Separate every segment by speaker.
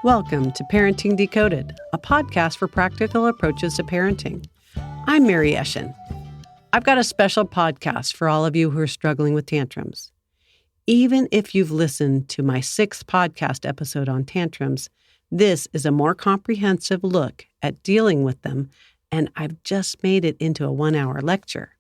Speaker 1: Welcome to Parenting Decoded, a podcast for practical approaches to parenting. I'm Mary Eschen. I've got a special podcast for all of you who are struggling with tantrums. Even if you've listened to my 6th podcast episode on tantrums, this is a more comprehensive look at dealing with them, and I've just made it into a 1-hour lecture.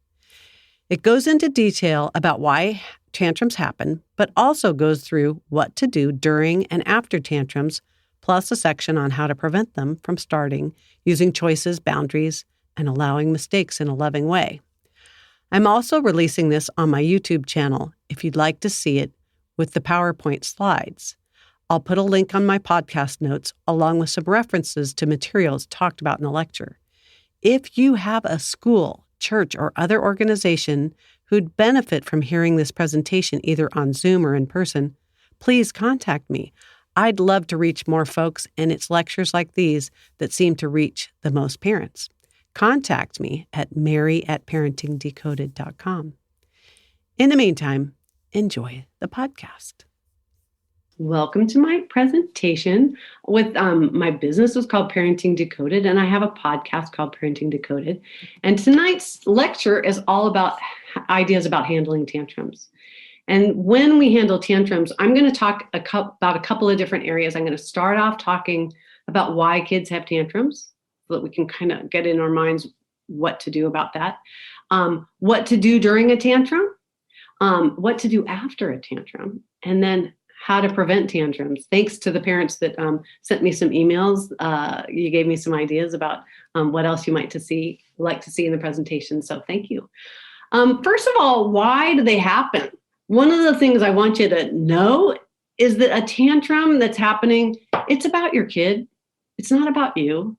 Speaker 1: It goes into detail about why tantrums happen, but also goes through what to do during and after tantrums, plus a section on how to prevent them from starting, using choices, boundaries, and allowing mistakes in a loving way. I'm also releasing this on my YouTube channel if you'd like to see it with the PowerPoint slides. I'll put a link on my podcast notes along with some references to materials talked about in the lecture. If you have a school, church, or other organization who'd benefit from hearing this presentation either on Zoom or in person, please contact me. I'd love to reach more folks, and it's lectures like these that seem to reach the most parents. Contact me at mary@parentingdecoded.com. In the meantime, enjoy the podcast. Welcome to my presentation. My business is called Parenting Decoded, and I have a podcast called Parenting Decoded. And tonight's lecture is all about ideas about handling tantrums. And when we handle tantrums, I'm going to talk about a couple of different areas. I'm going to start off talking about why kids have tantrums so that we can kind of get in our minds what to do about that, what to do during a tantrum, what to do after a tantrum, and then how to prevent tantrums. Thanks to the parents that sent me some emails. You gave me some ideas about what else you like to see in the presentation. So thank you. First of all, why do they happen? One of the things I want you to know is that a tantrum that's happening, it's about your kid. It's not about you.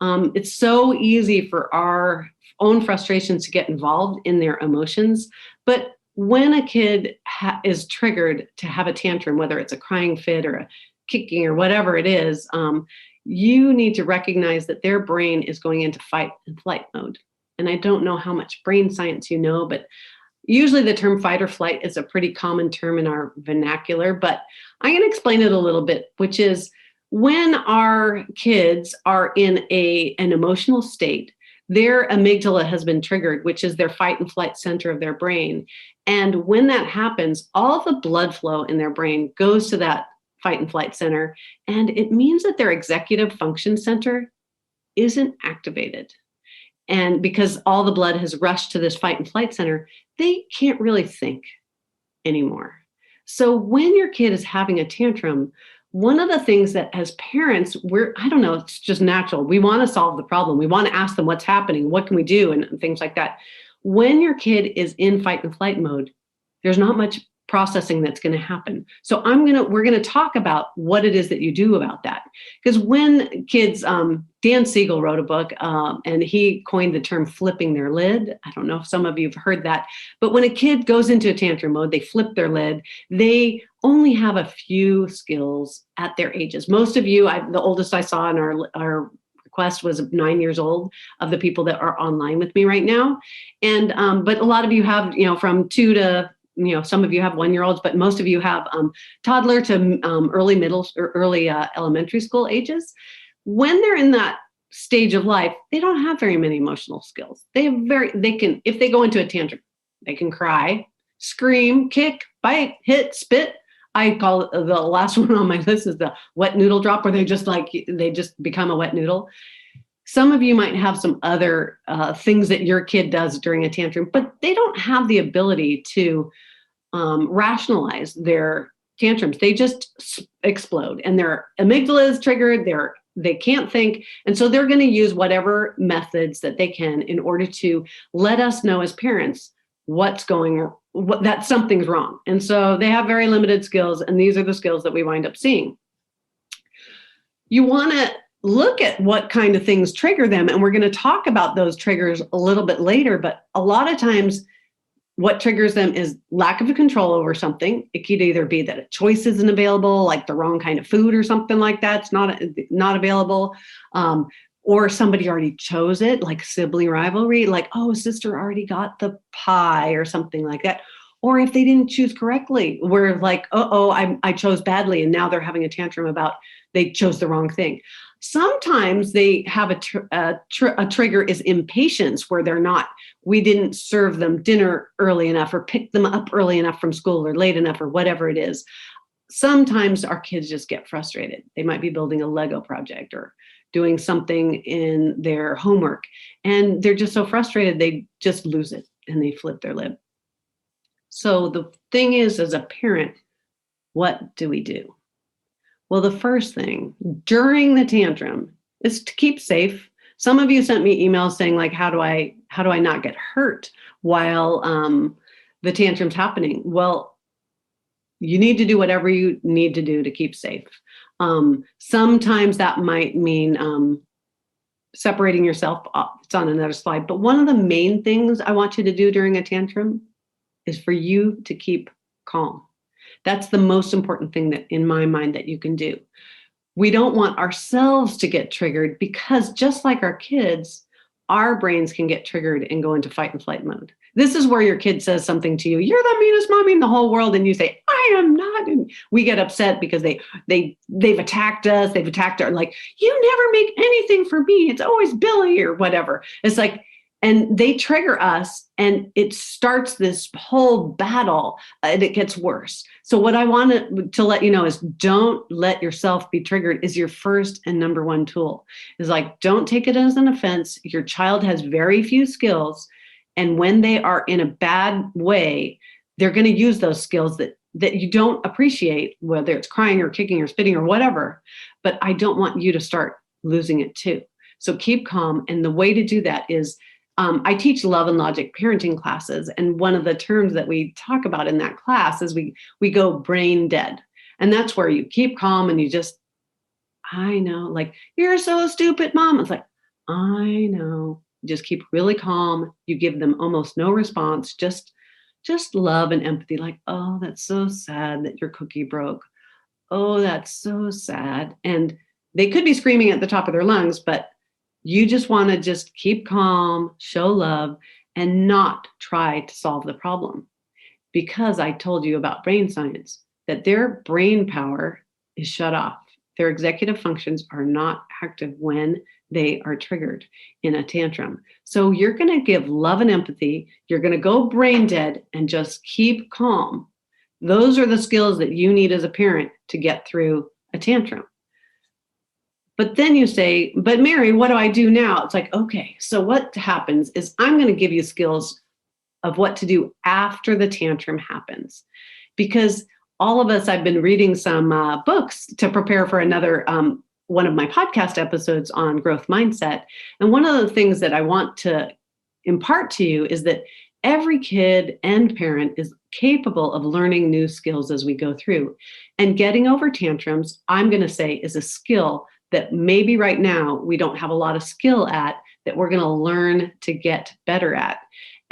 Speaker 1: It's so easy for our own frustrations to get involved in their emotions. But when a kid is triggered to have a tantrum, whether it's a crying fit or a kicking or whatever it is, you need to recognize that their brain is going into fight and flight mode. And I don't know how much brain science you know, but usually the term fight or flight is a pretty common term in our vernacular, but I'm going to explain it a little bit, which is when our kids are in an emotional state, their amygdala has been triggered, which is their fight and flight center of their brain. And when that happens, all the blood flow in their brain goes to that fight and flight center, and it means that their executive function center isn't activated. And because all the blood has rushed to this fight and flight center, they can't really think anymore. So when your kid is having a tantrum, one of the things that as parents, it's just natural. We want to solve the problem. We want to ask them what's happening, what can we do, and things like that. When your kid is in fight and flight mode, there's not much processing that's going to happen. So we're going to talk about what it is that you do about that. Because when kids, Dan Siegel wrote a book and he coined the term flipping their lid. I don't know if some of you have heard that, but when a kid goes into a tantrum mode, they flip their lid. They only have a few skills at their ages. Most of you, the oldest I saw in our request was 9 years old of the people that are online with me right now. And, but a lot of you have, from 2 to some of you have 1-year-olds, but most of you have toddler to early middle or early elementary school ages. When they're in that stage of life, they don't have very many emotional skills. If they go into a tantrum, they can cry, scream, kick, bite, hit, spit. I call the last one on my list is the wet noodle drop, where they just become a wet noodle. Some of you might have some other things that your kid does during a tantrum, but they don't have the ability to rationalize their tantrums. They just explode, and their amygdala is triggered. They can't think, and so they're going to use whatever methods that they can in order to let us know as parents that something's wrong. And so they have very limited skills, and these are the skills that we wind up seeing. You want to look at what kind of things trigger them. And we're going to talk about those triggers a little bit later. But a lot of times what triggers them is lack of control over something. It could either be that a choice isn't available, like the wrong kind of food or something like that. It's not available. Or somebody already chose it, like sibling rivalry, like, oh, sister already got the pie or something like that. Or if they didn't choose correctly, we're like, I chose badly. And now they're having a tantrum about they chose the wrong thing. Sometimes they have a trigger is impatience where we didn't serve them dinner early enough or pick them up early enough from school or late enough or whatever it is. Sometimes our kids just get frustrated. They might be building a Lego project or doing something in their homework, and they're just so frustrated, they just lose it and they flip their lid. So the thing is, as a parent, what do we do? Well, the first thing during the tantrum is to keep safe. Some of you sent me emails saying, like, how do I not get hurt while the tantrum's happening? Well, you need to do whatever you need to do to keep safe. Sometimes that might mean separating yourself up. It's on another slide. But one of the main things I want you to do during a tantrum is for you to keep calm. That's the most important thing that, in my mind, that you can do. We don't want ourselves to get triggered because just like our kids, our brains can get triggered and go into fight and flight mode. This is where your kid says something to you, you're the meanest mommy in the whole world, and you say, I am not. And we get upset because they've attacked us, they've attacked our, like, you never make anything for me, it's always Billy or whatever. It's like, and they trigger us and it starts this whole battle and it gets worse. So what I want to let you know is don't let yourself be triggered is your first and number one tool. Is like, don't take it as an offense. Your child has very few skills. And when they are in a bad way, they're going to use those skills that you don't appreciate, whether it's crying or kicking or spitting or whatever. But I don't want you to start losing it too. So keep calm. And the way to do that is I teach love and logic parenting classes. And one of the terms that we talk about in that class is we go brain dead. And that's where you keep calm and you just, I know, like, you're so stupid, Mom. It's like, I know. Just keep really calm. You give them almost no response, just love and empathy. Like, oh, that's so sad that your cookie broke. Oh, that's so sad. And they could be screaming at the top of their lungs, but you just want to just keep calm, show love, and not try to solve the problem. Because I told you about brain science, that their brain power is shut off. Their executive functions are not active when they are triggered in a tantrum. So you're going to give love and empathy. You're going to go brain dead and just keep calm. Those are the skills that you need as a parent to get through a tantrum. But then you say, but Mary, what do I do now? It's like, okay, so what happens is I'm going to give you skills of what to do after the tantrum happens. Because all of us, I've been reading some books to prepare for another one of my podcast episodes on growth mindset. And one of the things that I want to impart to you is that every kid and parent is capable of learning new skills as we go through. And getting over tantrums, I'm going to say, is a skill that maybe right now we don't have a lot of skill at, that we're going to learn to get better at.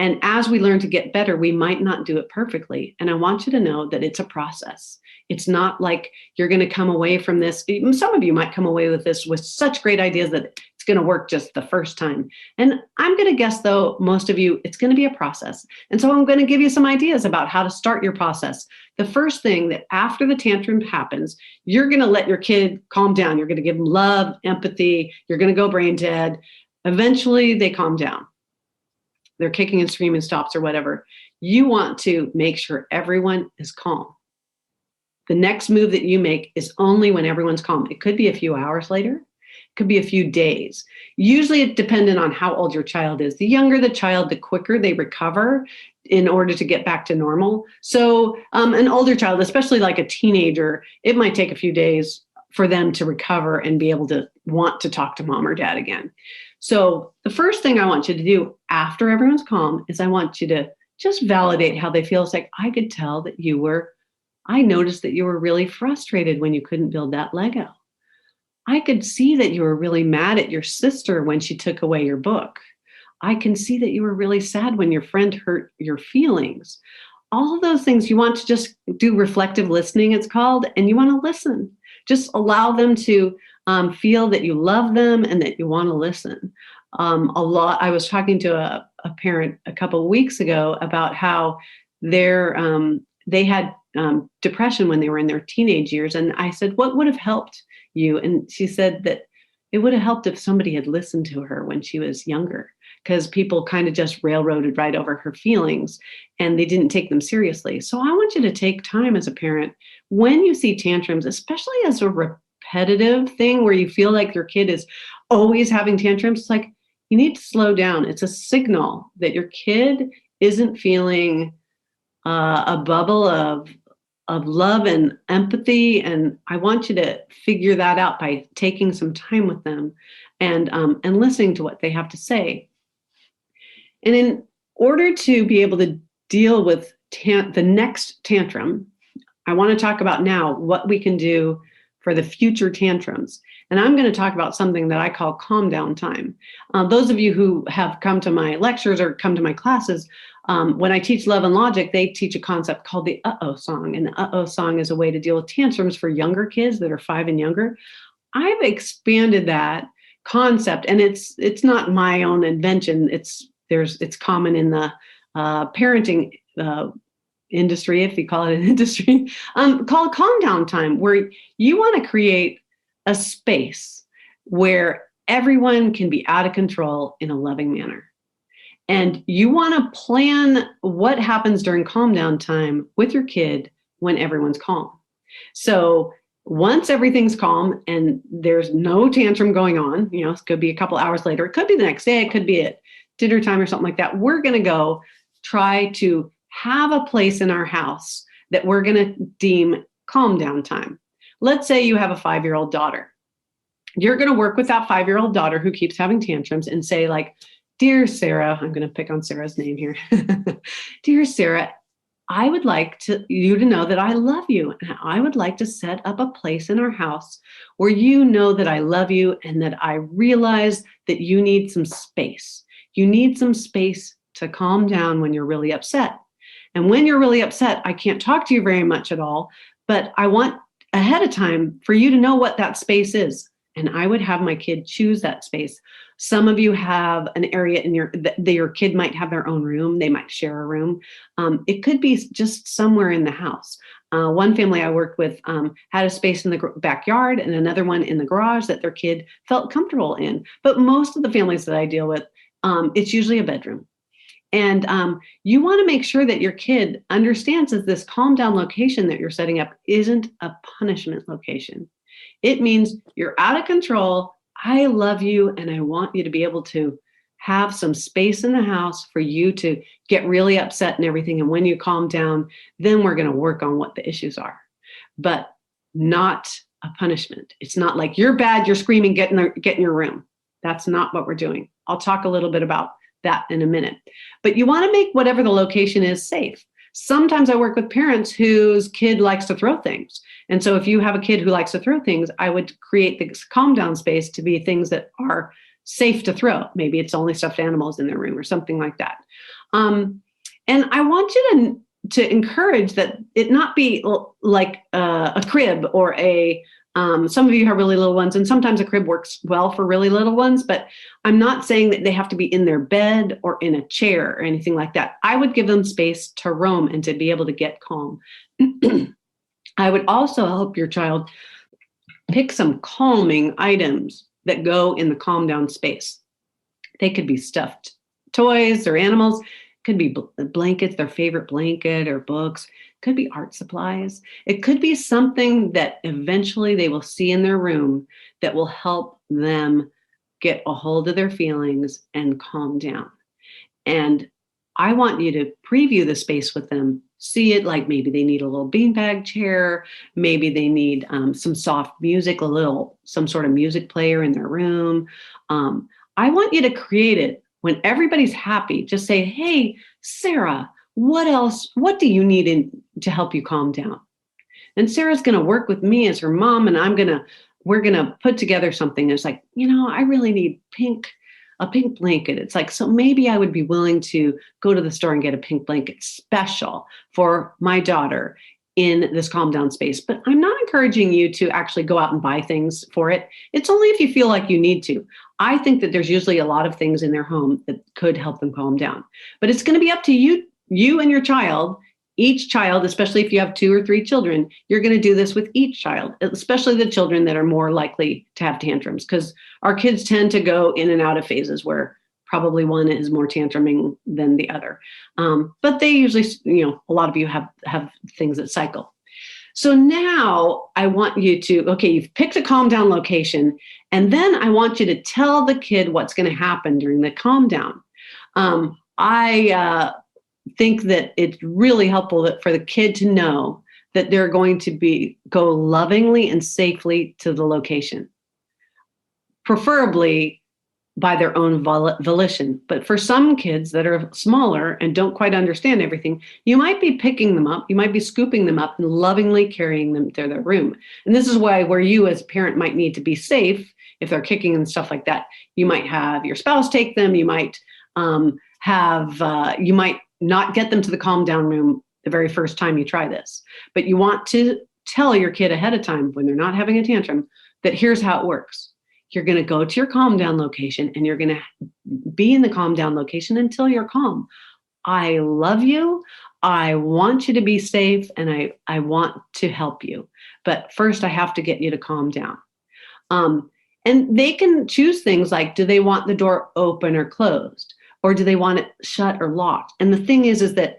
Speaker 1: And as we learn to get better, we might not do it perfectly. And I want you to know that it's a process. It's not like you're going to come away from this. Some of you might come away with this with such great ideas that it's going to work just the first time. And I'm going to guess, though, most of you, it's going to be a process. And so I'm going to give you some ideas about how to start your process. The first thing that after the tantrum happens, you're going to let your kid calm down. You're going to give them love, empathy. You're going to go brain dead. Eventually, they calm down. They're kicking and screaming stops or whatever. You want to make sure everyone is calm. The next move that you make is only when everyone's calm. It could be a few hours later. It could be a few days. Usually it's dependent on how old your child is. The younger the child, the quicker they recover in order to get back to normal. So an older child, especially like a teenager, it might take a few days for them to recover and be able to want to talk to mom or dad again. So the first thing I want you to do after everyone's calm is I want you to just validate how they feel. It's like, I could tell that I noticed that you were really frustrated when you couldn't build that Lego. I could see that you were really mad at your sister when she took away your book. I can see that you were really sad when your friend hurt your feelings. All of those things you want to just do reflective listening, it's called, and you want to listen. Just allow them to feel that you love them and that you want to listen. I was talking to a parent a couple of weeks ago about how they had depression when they were in their teenage years. And I said, what would have helped you? And she said that it would have helped if somebody had listened to her when she was younger, because people kind of just railroaded right over her feelings and they didn't take them seriously. So I want you to take time as a parent when you see tantrums, especially as a repetitive thing where you feel like your kid is always having tantrums. It's like, you need to slow down. It's a signal that your kid isn't feeling a bubble of love and empathy. And I want you to figure that out by taking some time with them and listening to what they have to say. And in order to be able to deal with the next tantrum, I want to talk about now what we can do for the future tantrums. And I'm going to talk about something that I call calm down time. Those of you who have come to my lectures or come to my classes, when I teach Love and Logic, they teach a concept called the uh-oh song. And the uh-oh song is a way to deal with tantrums for younger kids that are 5 and younger. I've expanded that concept, and it's not my own invention. It's common in the parenting industry, if you call it an industry, called calm down time, where you want to create a space where everyone can be out of control in a loving manner. And you want to plan what happens during calm down time with your kid when everyone's calm. So once everything's calm and there's no tantrum going on, it could be a couple hours later, it could be the next day, it could be at dinner time or something like that. We're going to go try to have a place in our house that we're going to deem calm down time. Let's say you have a 5-year-old daughter. You're going to work with that 5-year-old daughter who keeps having tantrums and say, like, dear Sarah, I'm going to pick on Sarah's name here. Dear Sarah, I would like you to know that I love you. And I would like to set up a place in our house where you know that I love you and that I realize that you need some space. You need some space to calm down when you're really upset. And when you're really upset, I can't talk to you very much at all, but I want ahead of time for you to know what that space is. And I would have my kid choose that space. Some of you have an area in your kid might have their own room. They might share a room. It could be just somewhere in the house. One family I worked with had a space in the backyard and another one in the garage that their kid felt comfortable in. But most of the families that I deal with, it's usually a bedroom. And you want to make sure that your kid understands that this calm down location that you're setting up isn't a punishment location. It means you're out of control. I love you, and I want you to be able to have some space in the house for you to get really upset and everything. And when you calm down, then we're going to work on what the issues are, but not a punishment. It's not like you're bad, you're screaming, get in your room. That's not what we're doing. I'll talk a little bit about that in a minute. But you want to make whatever the location is safe. Sometimes I work with parents whose kid likes to throw things. And so if you have a kid who likes to throw things, I would create this calm down space to be things that are safe to throw. Maybe it's only stuffed animals in their room or something like that. And I want you to encourage that it not be like a crib or some of you have really little ones, and sometimes a crib works well for really little ones, but I'm not saying that they have to be in their bed or in a chair or anything like that. I would give them space to roam and to be able to get calm. I would also help your child pick some calming items that go in the calm down space. They could be stuffed toys or animals, could be blankets, their favorite blanket or books, could be art supplies. It could be something that eventually they will see in their room that will help them get a hold of their feelings and calm down. And I want you to preview the space with them. See it like maybe they need a little beanbag chair. Maybe they need some soft music, some sort of music player in their room. I want you to create it when everybody's happy. Just say, hey, Sarah, what do you need to help you calm down? And Sarah's going to work with me as her mom, and we're going to put together something that's like, I really need a pink blanket. It's like, so maybe I would be willing to go to the store and get a pink blanket special for my daughter in this calm down space. But I'm not encouraging you to actually go out and buy things for it. It's only if you feel like you need to. I think that there's usually a lot of things in their home that could help them calm down. But it's going to be up to you and your child each child, especially if you have 2 or 3 children, you're going to do this with each child, especially the children that are more likely to have tantrums, because our kids tend to go in and out of phases where probably one is more tantruming than the other. But they usually, a lot of you have things that cycle. So now I want you to, okay, you've picked a calm down location, and then I want you to tell the kid what's going to happen during the calm down. I think that it's really helpful for the kid to know that they're going to go lovingly and safely to the location, preferably by their own volition. But for some kids that are smaller and don't quite understand everything, you might be picking them up, you might be scooping them up and lovingly carrying them to their room. And this is where you as a parent might need to be safe. If they're kicking and stuff like that, you might have your spouse take them, you might you might not get them to the calm down room the very first time you try this. But you want to tell your kid ahead of time when they're not having a tantrum that here's how it works. You're going to go to your calm down location and you're going to be in the calm down location until you're calm. I love you. I want you to be safe and I want to help you. But first I have to get you to calm down. And they can choose things like, do they want the door open or closed? Or do they want it shut or locked? And the thing is that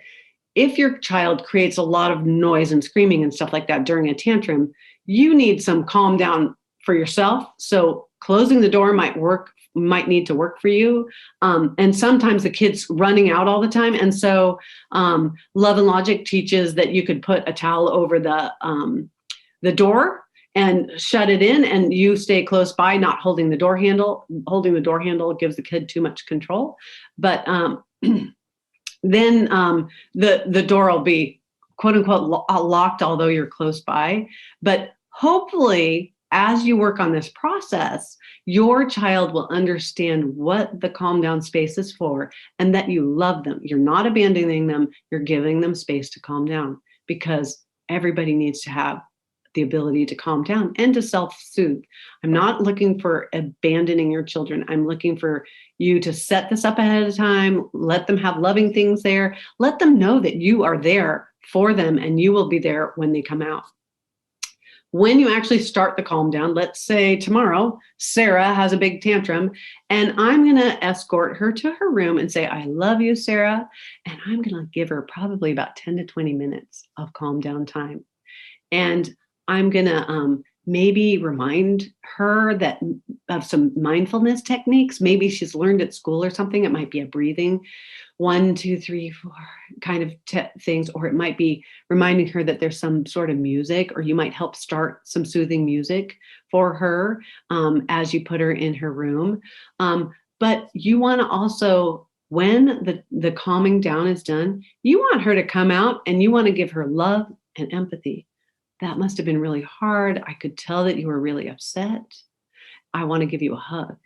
Speaker 1: if your child creates a lot of noise and screaming and stuff like that during a tantrum, you need some calm down for yourself. So closing the door might need to work for you. And sometimes the kid's running out all the time. And so Love and Logic teaches that you could put a towel over the door and shut it in, and you stay close by, not holding the door handle. Holding the door handle gives the kid too much control. But then the door will be quote unquote locked, although you're close by. But hopefully, as you work on this process, your child will understand what the calm down space is for and that you love them. You're not abandoning them. You're giving them space to calm down, because everybody needs to have the ability to calm down and to self-soothe. I'm not looking for abandoning your children. I'm looking for you to set this up ahead of time, let them have loving things there, let them know that you are there for them and you will be there when they come out. When you actually start the calm down, let's say tomorrow, Sarah has a big tantrum and I'm going to escort her to her room and say, I love you, Sarah. And I'm going to give her probably about 10 to 20 minutes of calm down time. And I'm going to maybe remind her of some mindfulness techniques. Maybe she's learned at school or something. It might be a breathing 1, 2, 3, 4 kind of things, or it might be reminding her that there's some sort of music, or you might help start some soothing music for her as you put her in her room. But you want to also, when the calming down is done, you want her to come out and you want to give her love and empathy. That must have been really hard. I could tell that you were really upset. I want to give you a hug.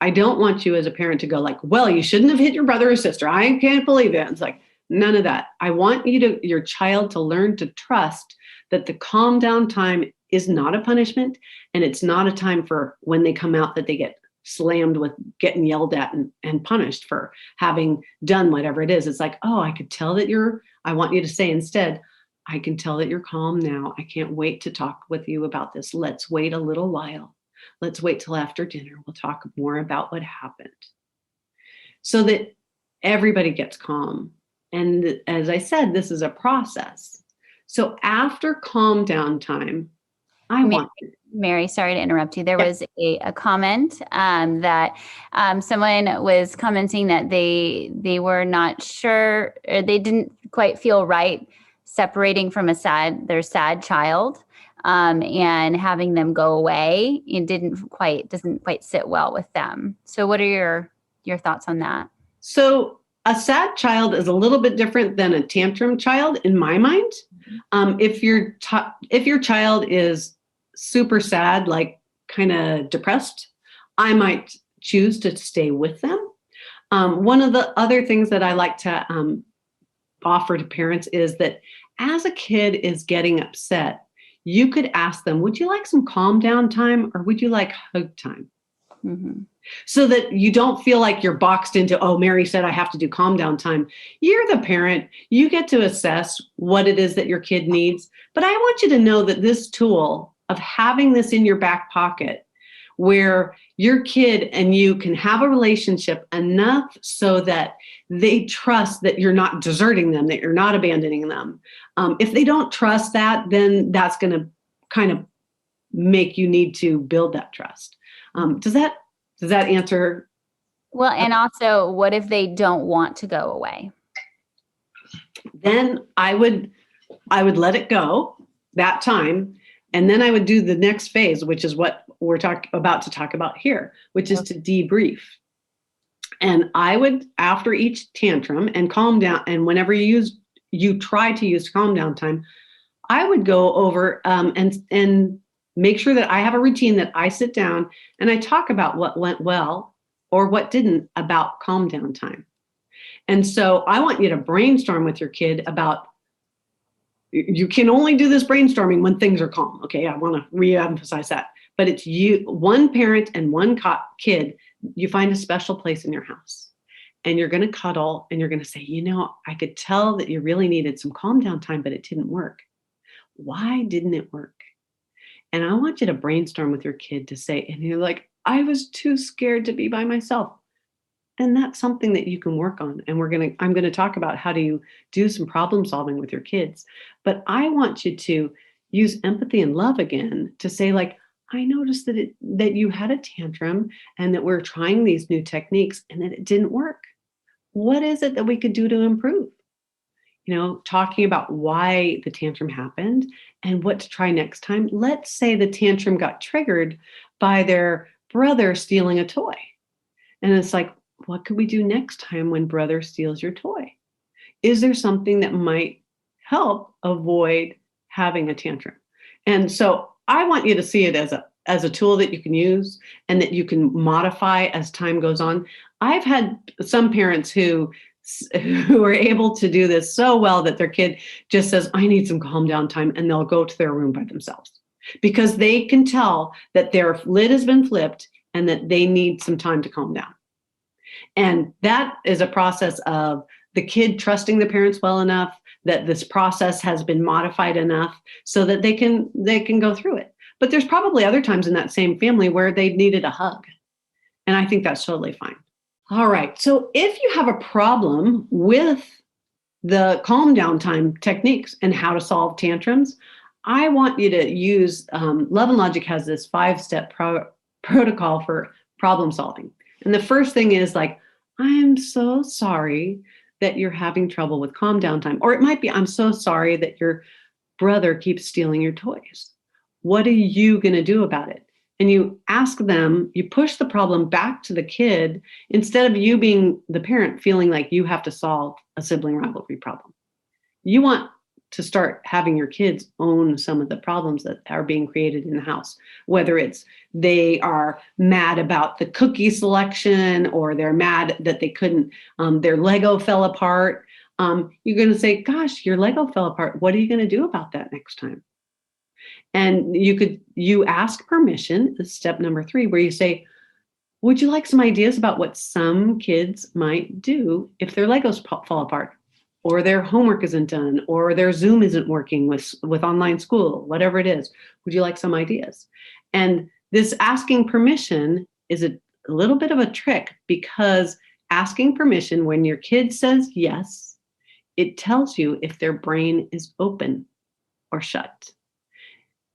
Speaker 1: I don't want you as a parent to go like, well, you shouldn't have hit your brother or sister. I can't believe it. It's like, none of that. I want your child to learn to trust that the calm down time is not a punishment, and it's not a time for when they come out that they get slammed with getting yelled at and punished for having done whatever it is. It's like, oh, I could tell that I want you to say instead, I can tell that you're calm now. I can't wait to talk with you about this. Let's wait a little while. Let's wait till after dinner. We'll talk more about what happened, so that everybody gets calm. And as I said, this is a process. So after calm down time,
Speaker 2: Mary, sorry to interrupt you. There was a comment that someone was commenting that they were not sure, or they didn't quite feel right separating from their sad child, and having them go away. It doesn't quite sit well with them. So what are your thoughts on that?
Speaker 1: So a sad child is a little bit different than a tantrum child in my mind. If your child is super sad, like kind of depressed, I might choose to stay with them. One of the other things that I like to offer to parents is that as a kid is getting upset, you could ask them, would you like some calm down time or would you like hug time? So that you don't feel like you're boxed into, oh, Mary said I have to do calm down time. You're the parent. You get to assess what it is that your kid needs. But I want you to know that this tool of having this in your back pocket, where your kid and you can have a relationship enough so that they trust that you're not deserting them, that you're not abandoning them. If they don't trust that, then that's going to kind of make you need to build that trust. Does that answer?
Speaker 2: Well, and also, what if they don't want to go away?
Speaker 1: Then I would let it go that time. And then I would do the next phase, which is what we're about to talk about here, which is to debrief. And I would, after each tantrum and calm down, and whenever you try to use calm down time, I would go over and make sure that I have a routine that I sit down and I talk about what went well or what didn't about calm down time. And so I want you to brainstorm with your kid about, you can only do this brainstorming when things are calm. Okay, I want to reemphasize that. But it's you, one parent and one kid, you find a special place in your house. And you're going to cuddle and you're going to say, I could tell that you really needed some calm down time, but it didn't work. Why didn't it work? And I want you to brainstorm with your kid to say, and you're like, I was too scared to be by myself. And that's something that you can work on. And I'm going to talk about how do you do some problem solving with your kids. But I want you to use empathy and love again to say, like, I noticed that you had a tantrum and that we're trying these new techniques and that it didn't work. What is it that we could do to improve? Talking about why the tantrum happened and what to try next time. Let's say the tantrum got triggered by their brother stealing a toy. And it's like, what could we do next time when brother steals your toy? Is there something that might help avoid having a tantrum? And so I want you to see it as a tool that you can use and that you can modify as time goes on. I've had some parents who are able to do this so well that their kid just says, I need some calm down time, and they'll go to their room by themselves because they can tell that their lid has been flipped and that they need some time to calm down. And that is a process of the kid trusting the parents well enough that this process has been modified enough so that they can go through it. But there's probably other times in that same family where they needed a hug. And I think that's totally fine. All right. So if you have a problem with the calm down time techniques and how to solve tantrums, I want you to use, Love and Logic has this 5-step protocol for problem solving. And the first thing is like, I'm so sorry that you're having trouble with calm down time. Or it might be, I'm so sorry that your brother keeps stealing your toys. What are you going to do about it? And you ask them, you push the problem back to the kid instead of you being the parent feeling like you have to solve a sibling rivalry problem. You want to start having your kids own some of the problems that are being created in the house, whether it's they are mad about the cookie selection or they're mad that they couldn't, their Lego fell apart. You're going to say, gosh, your Lego fell apart. What are you going to do about that next time? And you ask permission, step number 3, where you say, would you like some ideas about what some kids might do if their Legos fall apart, or their homework isn't done, or their Zoom isn't working with online school, whatever it is? Would you like some ideas? And this asking permission is a little bit of a trick, because asking permission when your kid says yes, it tells you if their brain is open or shut.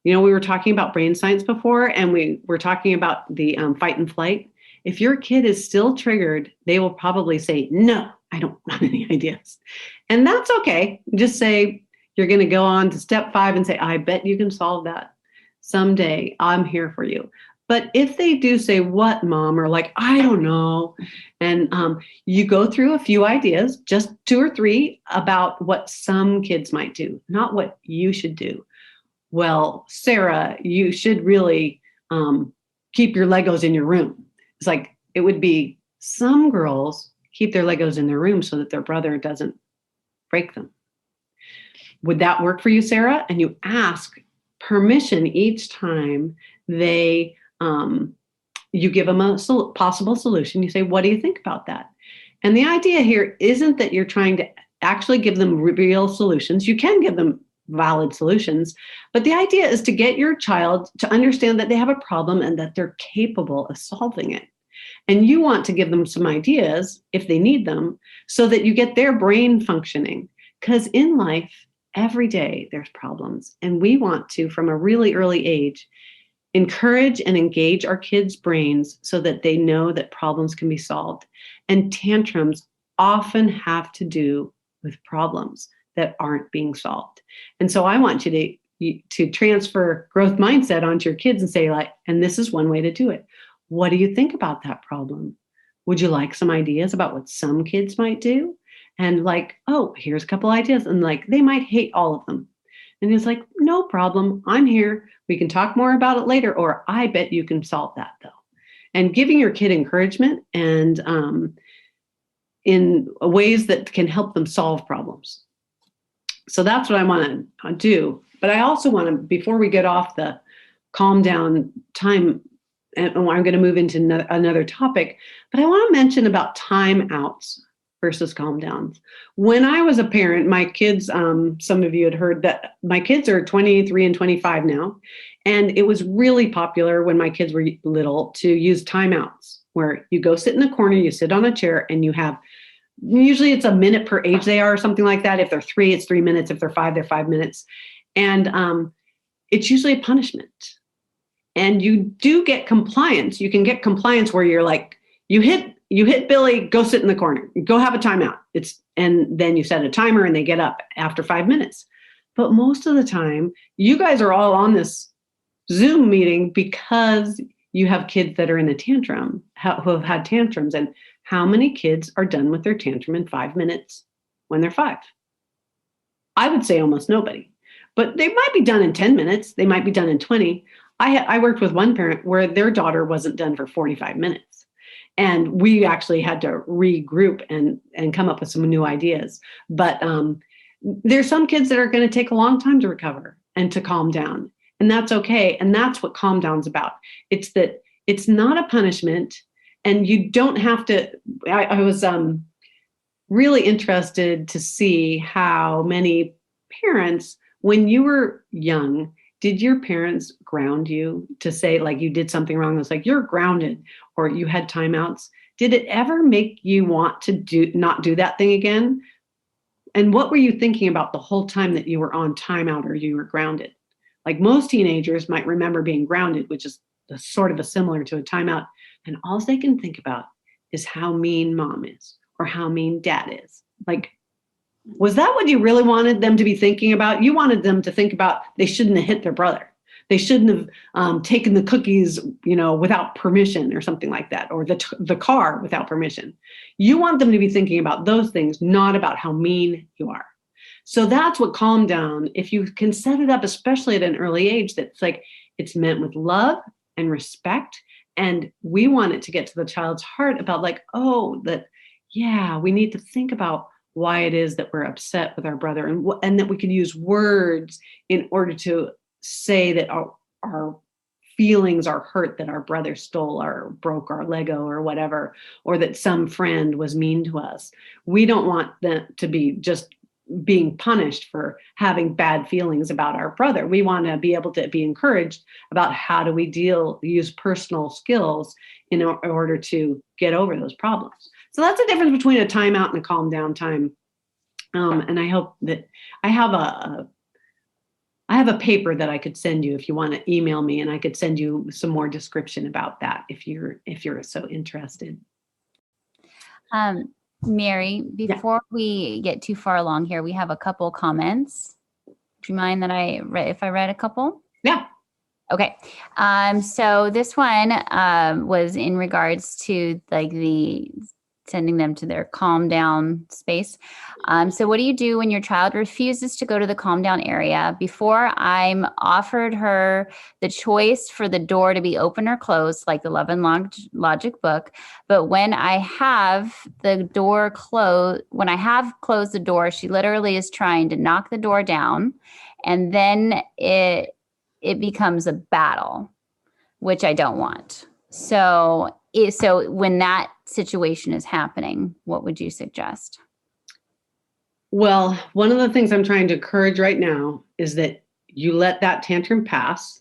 Speaker 1: We were talking about brain science before, and we were talking about the fight and flight. If your kid is still triggered, they will probably say, no, I don't want any ideas. And that's okay. Just say, you're going to go on to step 5 and say, I bet you can solve that someday. I'm here for you. But if they do say, what, mom? Or like, I don't know. And you go through a few ideas, just 2 or 3, about what some kids might do, not what you should do. Well, Sarah, you should really keep your Legos in your room. It's like, it would be, some girls keep their Legos in their room so that their brother doesn't break them. Would that work for you, Sarah? And you ask permission each time they You give them a possible solution. You say, what do you think about that? And the idea here isn't that you're trying to actually give them real solutions. You can give them valid solutions, but the idea is to get your child to understand that they have a problem and that they're capable of solving it. And you want to give them some ideas if they need them so that you get their brain functioning. Because in life, every day there's problems. And we want to, from a really early age, encourage and engage our kids' brains so that they know that problems can be solved. And tantrums often have to do with problems that aren't being solved. And so I want you to transfer growth mindset onto your kids and say, like, and this is one way to do it. What do you think about that problem? Would you like some ideas about what some kids might do? And like, oh, here's a couple ideas. And like, they might hate all of them. And it's like, no problem. I'm here. We can talk more about it later. Or I bet you can solve that though. And giving your kid encouragement and in ways that can help them solve problems. So that's what I want to do. But I also want to, before we get off the calm down time, and I'm going to move into another topic, but I want to mention about timeouts versus calm downs. When I was a parent, my kids, some of you had heard that my kids are 23 and 25 now. And it was really popular when my kids were little to use timeouts, where you go sit in a corner, you sit on a chair, and you have, usually it's a minute per age they are, or something like that. If they're 3, it's 3 minutes. If they're 5, they're 5 minutes. And it's usually a punishment. And you do get compliance. You can get compliance where you're like, you hit Billy, go sit in the corner, go have a timeout. And then you set a timer and they get up after 5 minutes. But most of the time, you guys are all on this Zoom meeting because you have kids that are in a tantrum, who have had tantrums. And how many kids are done with their tantrum in 5 minutes when they're 5? I would say almost nobody. But they might be done in 10 minutes. They might be done in 20. I worked with one parent where their daughter wasn't done for 45 minutes. And we actually had to regroup and come up with some new ideas. But there's some kids that are going to take a long time to recover and to calm down. And that's okay. And that's what calm down's about. It's that it's not a punishment. And you don't have to, I was really interested to see how many parents, when you were young, did your parents ground you to say, like, you did something wrong? It was like, you're grounded, or you had timeouts. Did it ever make you want to not do that thing again? And what were you thinking about the whole time that you were on timeout or you were grounded? Like most teenagers might remember being grounded, which is sort of a similar to a timeout. And all they can think about is how mean mom is or how mean dad is. Like, was that what you really wanted them to be thinking about? You wanted them to think about they shouldn't have hit their brother. They shouldn't have taken the cookies, without permission or something like that, or the car without permission. You want them to be thinking about those things, not about how mean you are. So that's what calm down, if you can set it up, especially at an early age, that's like, it's meant with love and respect. And we want it to get to the child's heart about like, oh, that, yeah, we need to think about why it is that we're upset with our brother, and that we can use words in order to say that our feelings are hurt, that our brother stole or broke our Lego or whatever, or that some friend was mean to us. We don't want them to be just being punished for having bad feelings about our brother. We want to be able to be encouraged about how do we use personal skills in order to get over those problems. So that's the difference between a timeout and a calm down time. And I hope that I have a paper that I could send you if you want to email me, and I could send you some more description about that if you're so interested.
Speaker 2: Mary, before we get too far along here, we have a couple comments. Do you mind that if I read a couple?
Speaker 1: Yeah.
Speaker 2: Okay. So this one was in regards to like sending them to their calm down space. So what do you do when your child refuses to go to the calm down area? Before, I'm offered her the choice for the door to be open or closed, like the Love and Logic book. But when I have closed the door, she literally is trying to knock the door down, and then it becomes a battle, which I don't want. So when that situation is happening, what would you suggest?
Speaker 1: Well, one of the things I'm trying to encourage right now is that you let that tantrum pass,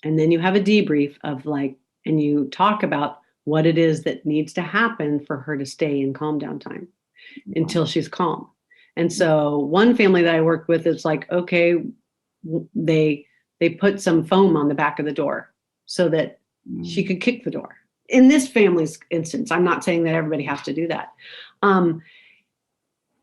Speaker 1: and then you have a debrief of and you talk about what it is that needs to happen for her to stay in calm down time until she's calm. And so one family that I worked with, it's like, okay, they put some foam on the back of the door so that she could kick the door. In this family's instance, I'm not saying that everybody has to do that.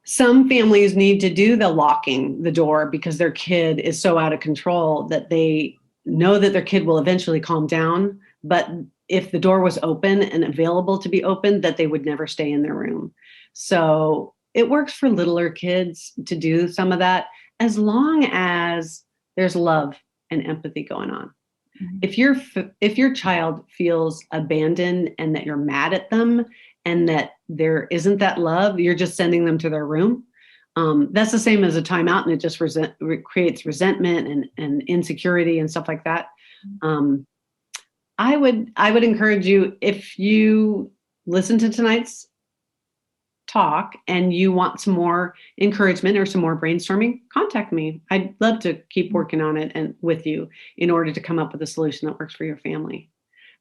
Speaker 1: Some families need to do the locking the door because their kid is so out of control that they know that their kid will eventually calm down. But if the door was open and available to be opened, that they would never stay in their room. So it works for littler kids to do some of that as long as there's love and empathy going on. Mm-hmm. If your child feels abandoned and that you're mad at them and that there isn't that love, you're just sending them to their room. That's the same as a timeout, and it just creates resentment and insecurity and stuff like that. I would encourage you, if you listen to tonight's talk and you want some more encouragement or some more brainstorming, contact me. I'd love to keep working on it and with you in order to come up with a solution that works for your family.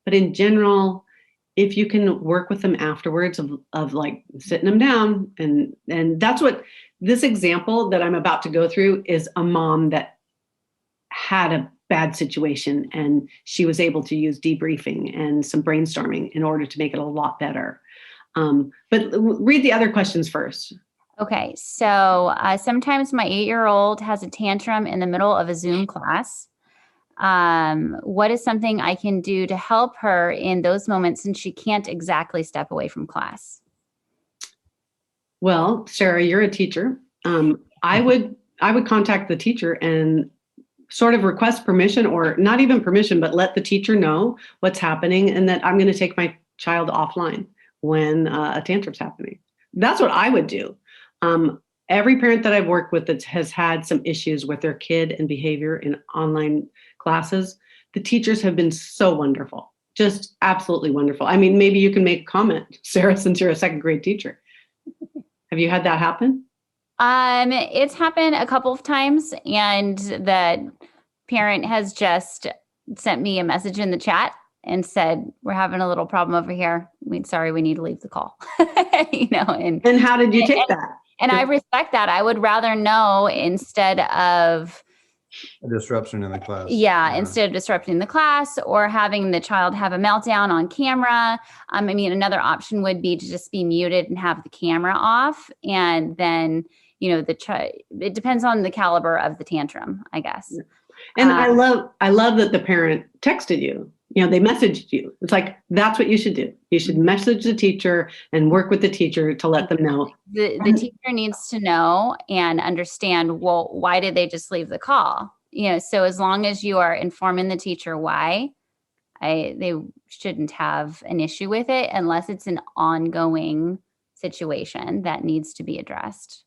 Speaker 1: But in general, if you can work with them afterwards of like sitting them down, and that's what this example that I'm about to go through is, a mom that had a bad situation and she was able to use debriefing and some brainstorming in order to make it a lot better. But read the other questions first.
Speaker 2: Okay. So sometimes my 8-year-old has a tantrum in the middle of a Zoom class. What is something I can do to help her in those moments since she can't exactly step away from class?
Speaker 1: Well, Sarah, you're a teacher. I would contact the teacher and sort of request permission, or not even permission, but let the teacher know what's happening and that I'm going to take my child offline when a tantrum's happening. That's what I would do. Every parent that I've worked with that has had some issues with their kid and behavior in online classes, the teachers have been so wonderful, just absolutely wonderful. I mean, maybe you can make a comment, Sarah, since you're a second grade teacher. Have you had that happen?
Speaker 2: It's happened a couple of times, and the parent has just sent me a message in the chat and said, "We're having a little problem over here. Sorry, we need to leave the call."
Speaker 1: And how did you take that?
Speaker 2: And I respect that. I would rather know instead of
Speaker 3: a disruption in the class.
Speaker 2: Yeah, instead of disrupting the class or having the child have a meltdown on camera. I mean, another option would be to just be muted and have the camera off. And then, it depends on the caliber of the tantrum, I guess.
Speaker 1: And I love that the parent texted you. They messaged you. It's like, that's what you should do. You should message the teacher and work with the teacher to let them know.
Speaker 2: The teacher needs to know and understand, well, why did they just leave the call? So as long as you are informing the teacher why, they shouldn't have an issue with it unless it's an ongoing situation that needs to be addressed.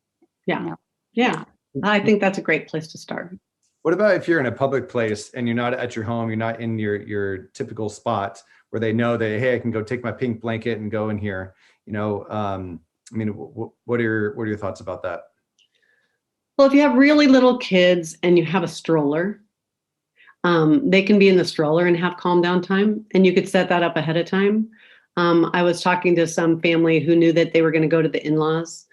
Speaker 1: Yeah. Yeah. I think that's a great place to start.
Speaker 3: What about if you're in a public place and you're not at your home, you're not in your typical spot where they know that, hey, I can go take my pink blanket and go in here. What are your thoughts about that?
Speaker 1: Well, if you have really little kids and you have a stroller, they can be in the stroller and have calm down time, and you could set that up ahead of time. I was talking to some family who knew that they were going to go to the in-laws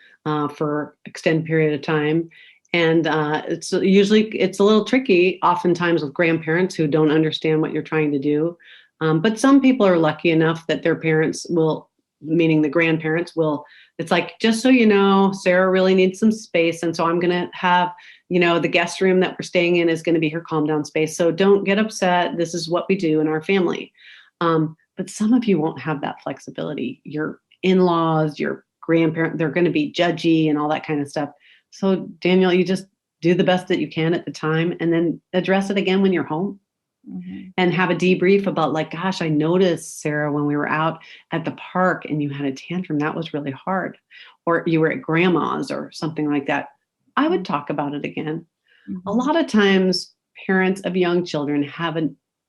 Speaker 1: for extended period of time. And it's a little tricky oftentimes with grandparents who don't understand what you're trying to do. But some people are lucky enough that their parents will, meaning the grandparents will, it's like, just so you know, Sarah really needs some space. And so I'm going to have, the guest room that we're staying in is going to be her calm down space. So don't get upset. This is what we do in our family. But some of you won't have that flexibility. Your in-laws, your grandparent, they're going to be judgy and all that kind of stuff. So Daniel, you just do the best that you can at the time and then address it again when you're home. Mm-hmm. And have a debrief about like, gosh, I noticed, Sarah, when we were out at the park and you had a tantrum, that was really hard. Or you were at grandma's or something like that. I would talk about it again. Mm-hmm. A lot of times parents of young children have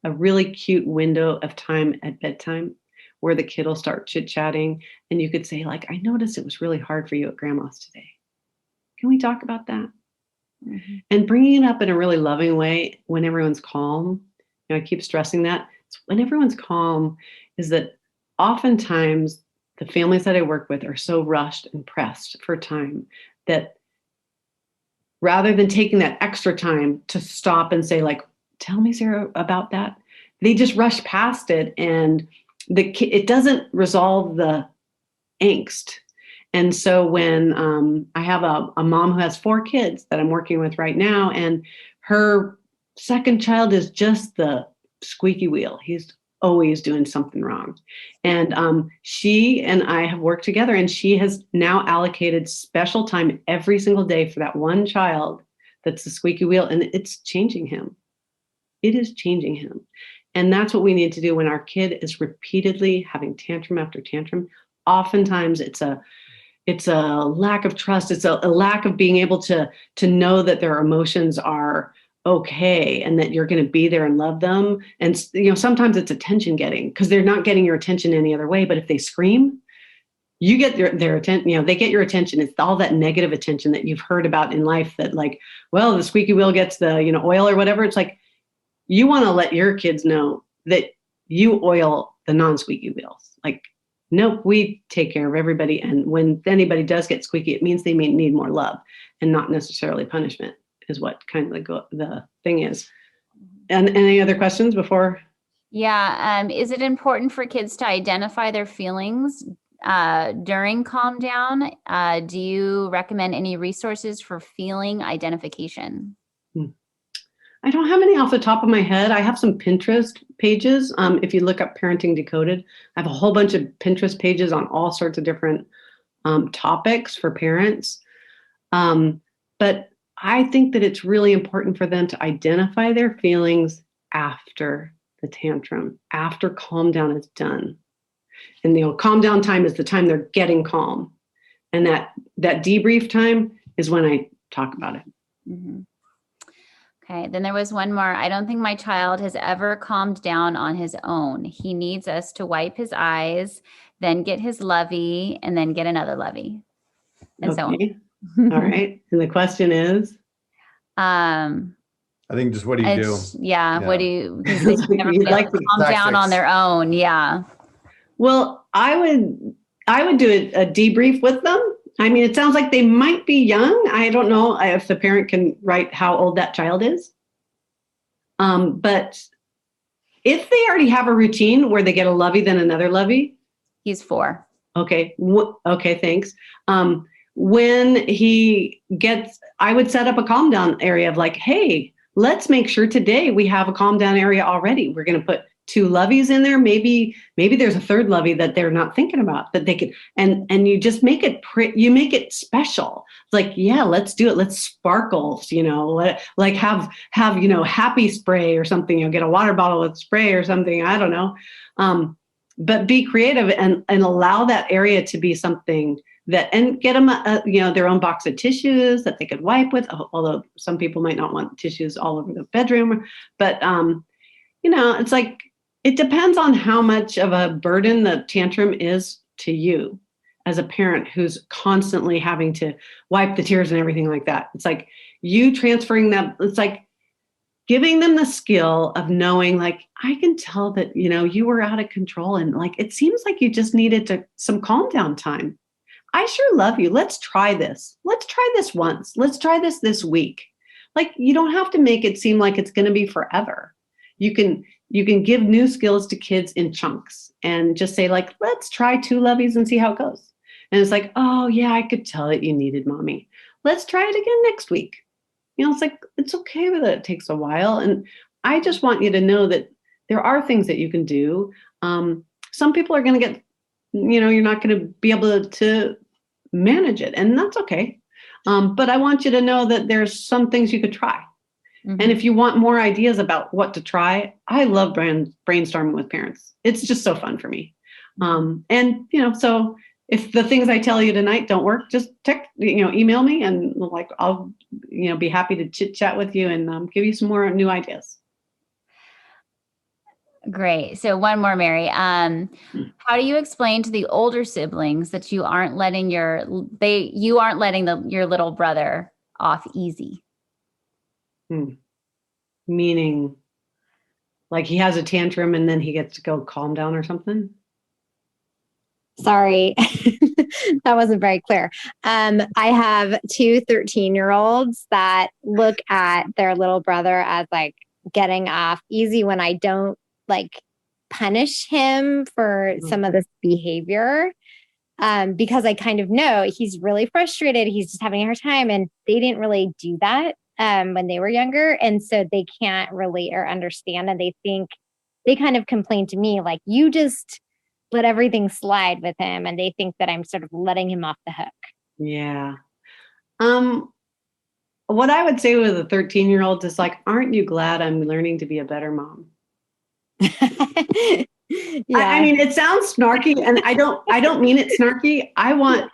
Speaker 1: a really cute window of time at bedtime where the kid will start chit-chatting, and you could say, like, I noticed it was really hard for you at grandma's today. Can we talk about that? Mm-hmm. And bringing it up in a really loving way when everyone's calm. I keep stressing that. When everyone's calm is that oftentimes the families that I work with are so rushed and pressed for time that rather than taking that extra time to stop and say, like, tell me, Sarah, about that, they just rush past it, and it doesn't resolve the angst. And so when I have a mom who has 4 kids that I'm working with right now, and her second child is just the squeaky wheel. He's always doing something wrong. And she and I have worked together, and she has now allocated special time every single day for that one child that's the squeaky wheel, and it's changing him. It is changing him. And that's what we need to do when our kid is repeatedly having tantrum after tantrum. Oftentimes it's a lack of trust. It's a lack of being able to know that their emotions are okay and that you're going to be there and love them. And sometimes it's attention getting, because they're not getting your attention any other way. But if they scream, you get their attention. They get your attention. It's all that negative attention that you've heard about in life, that like, well, the squeaky wheel gets the oil or whatever. It's like, you want to let your kids know that you oil the non-squeaky wheels. Like, nope, we take care of everybody. And when anybody does get squeaky, it means they may need more love and not necessarily punishment, is what kind of the thing is. And any other questions before?
Speaker 2: Yeah. Is it important for kids to identify their feelings during calm down? Do you recommend any resources for feeling identification?
Speaker 1: I don't have any off the top of my head. I have some Pinterest pages. If you look up Parenting Decoded, I have a whole bunch of Pinterest pages on all sorts of different topics for parents. But I think that it's really important for them to identify their feelings after the tantrum, after calm down is done. And calm down time is the time they're getting calm. And that debrief time is when I talk about it.
Speaker 2: Mm-hmm. Okay, then there was one more. I don't think my child has ever calmed down on his own. He needs us to wipe his eyes, then get his lovey, and then get another lovey. And so on.
Speaker 1: All right. And the question is?
Speaker 3: I think just what do you do?
Speaker 2: Yeah, what do you, because they never like to calm down on their own. Yeah.
Speaker 1: Well, I would do a debrief with them. I mean, it sounds like they might be young. I don't know if the parent can write how old that child is. But if they already have a routine where they get a lovey, then another lovey.
Speaker 2: He's 4.
Speaker 1: Okay. Okay. Thanks. When he gets, I would set up a calm down area of like, hey, let's make sure today we have a calm down area already. We're going to put 2 loveys in there. Maybe there's a third lovey that they're not thinking about that they could, and you just make it you make it special. It's like, yeah, let's do it. Let's sparkle, like have happy spray or something, get a water bottle with spray or something. I don't know. But be creative and allow that area to be something that, and get them, their own box of tissues that they could wipe with, although some people might not want tissues all over the bedroom, but, it's like, it depends on how much of a burden the tantrum is to you as a parent who's constantly having to wipe the tears and everything like that. It's like you transferring them. It's like giving them the skill of knowing, like, I can tell that, you were out of control. And like, it seems like you just needed some calm down time. I sure love you. Let's try this. Let's try this once. Let's try this week. Like, you don't have to make it seem like it's going to be forever. You can give new skills to kids in chunks and just say, like, let's try 2 loveys and see how it goes. And it's like, oh yeah, I could tell that you needed mommy. Let's try it again next week. It's like, it's okay that it takes a while. And I just want you to know that there are things that you can do. Some people are going to get, you're not going to be able to manage it, and that's okay. But I want you to know that there's some things you could try. Mm-hmm. And if you want more ideas about what to try, I love brainstorming with parents. It's just so fun for me. And, so if the things I tell you tonight don't work, just email me, and like, I'll, be happy to chit chat with you and give you some more new ideas.
Speaker 2: Great. So one more, Mary. How do you explain to the older siblings that you aren't letting your little brother off easy?
Speaker 1: Meaning, like he has a tantrum and then he gets to go calm down or something?
Speaker 4: Sorry, that wasn't very clear. I have two 13-year-olds that look at their little brother as like getting off easy when I don't like punish him for some of this behavior. Because I kind of know he's really frustrated. He's just having a hard time. And they didn't really do that when they were younger. And so they can't relate or understand. And they kind of complain to me like, you just let everything slide with him. And they think that I'm sort of letting him off the hook.
Speaker 1: Yeah. What I would say with a 13-year-old is like, aren't you glad I'm learning to be a better mom?
Speaker 4: Yeah.
Speaker 1: I mean, it sounds snarky, and I don't mean it snarky. I want,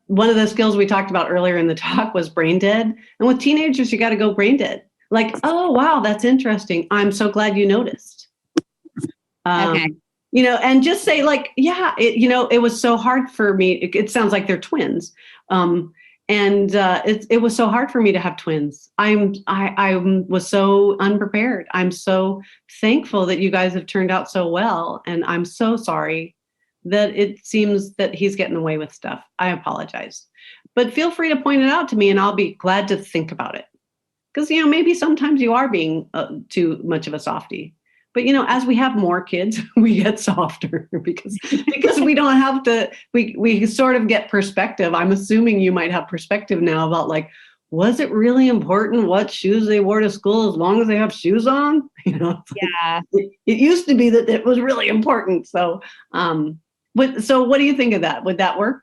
Speaker 1: one of the skills we talked about earlier in the talk was brain dead. And with teenagers, you got to go brain dead. Like, oh, wow, that's interesting. I'm so glad you noticed.
Speaker 4: Okay.
Speaker 1: And just say like, yeah, it was so hard for me. It sounds like they're twins. It was so hard for me to have twins. I was so unprepared. I'm so thankful that you guys have turned out so well. And I'm so sorry that it seems that he's getting away with stuff. I apologize, but feel free to point it out to me and I'll be glad to think about it. Because, maybe sometimes you are being too much of a softie. But, as we have more kids, we get softer because we don't have to, we sort of get perspective. I'm assuming you might have perspective now about like, was it really important what shoes they wore to school as long as they have shoes on?
Speaker 4: Yeah.
Speaker 1: It used to be that it was really important. So, so what do you think of that? Would that work?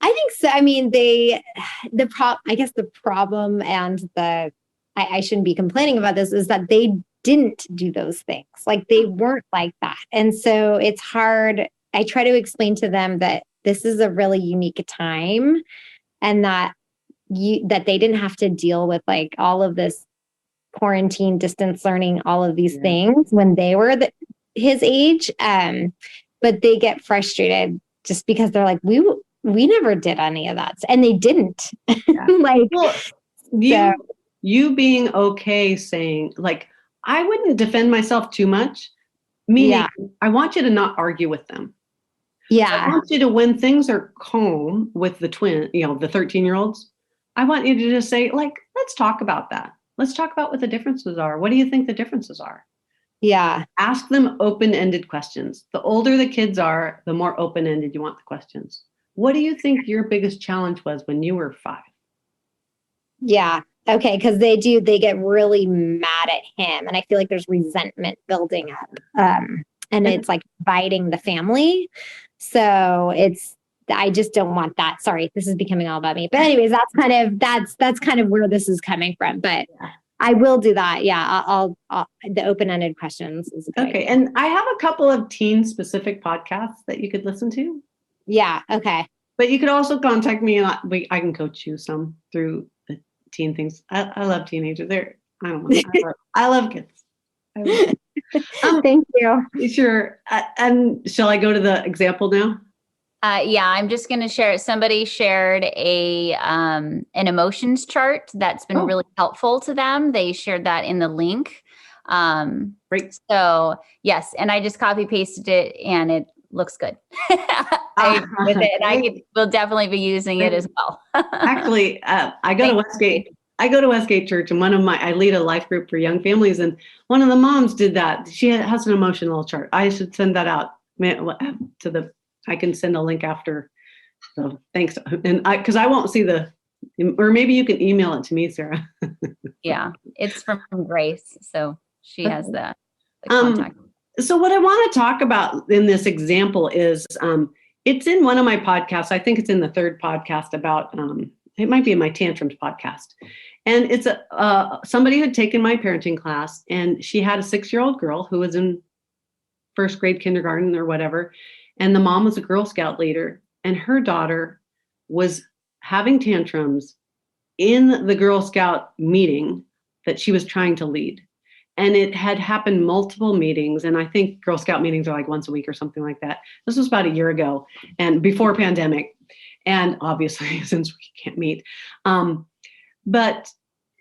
Speaker 4: I think so. I mean, I guess the problem and I shouldn't be complaining about this is that they didn't do those things. Like they weren't like that. And so it's hard. I try to explain to them that this is a really unique time and that they didn't have to deal with like all of this quarantine, distance learning, all of these things when they were his age. But they get frustrated just because they're like, we never did any of that. And they didn't.
Speaker 1: You being okay saying like, I wouldn't defend myself too much. Meaning, I want you to not argue with them.
Speaker 4: Yeah.
Speaker 1: I want you to, when things are calm with the twin, the 13-year-olds, I want you to just say, like, let's talk about that. Let's talk about what the differences are. What do you think the differences are?
Speaker 4: Yeah.
Speaker 1: Ask them open-ended questions. The older the kids are, the more open-ended you want the questions. What do you think your biggest challenge was when you were 5?
Speaker 4: Yeah. Okay. Because they get really mad at him. And I feel like there's resentment building up. And it's like biting the family. So I just don't want that. Sorry, this is becoming all about me. But anyways, that's kind of where this is coming from. But I will do that. Yeah. I'll the open-ended questions is a good
Speaker 1: okay.
Speaker 4: idea.
Speaker 1: And I have a couple of teen specific podcasts that you could listen to.
Speaker 4: Yeah. Okay.
Speaker 1: But you could also contact me and I can coach you some through the teen things. I love teenagers. I love kids.
Speaker 4: Thank you.
Speaker 1: Sure. And shall I go to the example now?
Speaker 2: I'm just going to share. Somebody shared an emotions chart that's been really helpful to them. They shared that in the link.
Speaker 1: Great.
Speaker 2: So yes, and I just copy pasted it, and it looks good. I agree with it, and will definitely be using it as well.
Speaker 1: Actually, I go to Westgate. I go to Westgate Church, and I lead a life group for young families, and one of the moms did that. She has an emotional chart. I should send that out I can send a link after. So thanks. And because I won't see or maybe you can email it to me, Sarah.
Speaker 2: Yeah, it's from Grace. So she has the contact.
Speaker 1: So what I want to talk about in this example is, it's in one of my podcasts. I think it's in the third podcast about, it might be in my Tantrums podcast. And it's somebody who had taken my parenting class, and she had a 6-year-old girl who was in first grade kindergarten or whatever. And the mom was a Girl Scout leader, and her daughter was having tantrums in the Girl Scout meeting that she was trying to lead. And it had happened multiple meetings. And I think Girl Scout meetings are like once a week or something like that. This was about a year ago and before pandemic. And obviously, since we can't meet. But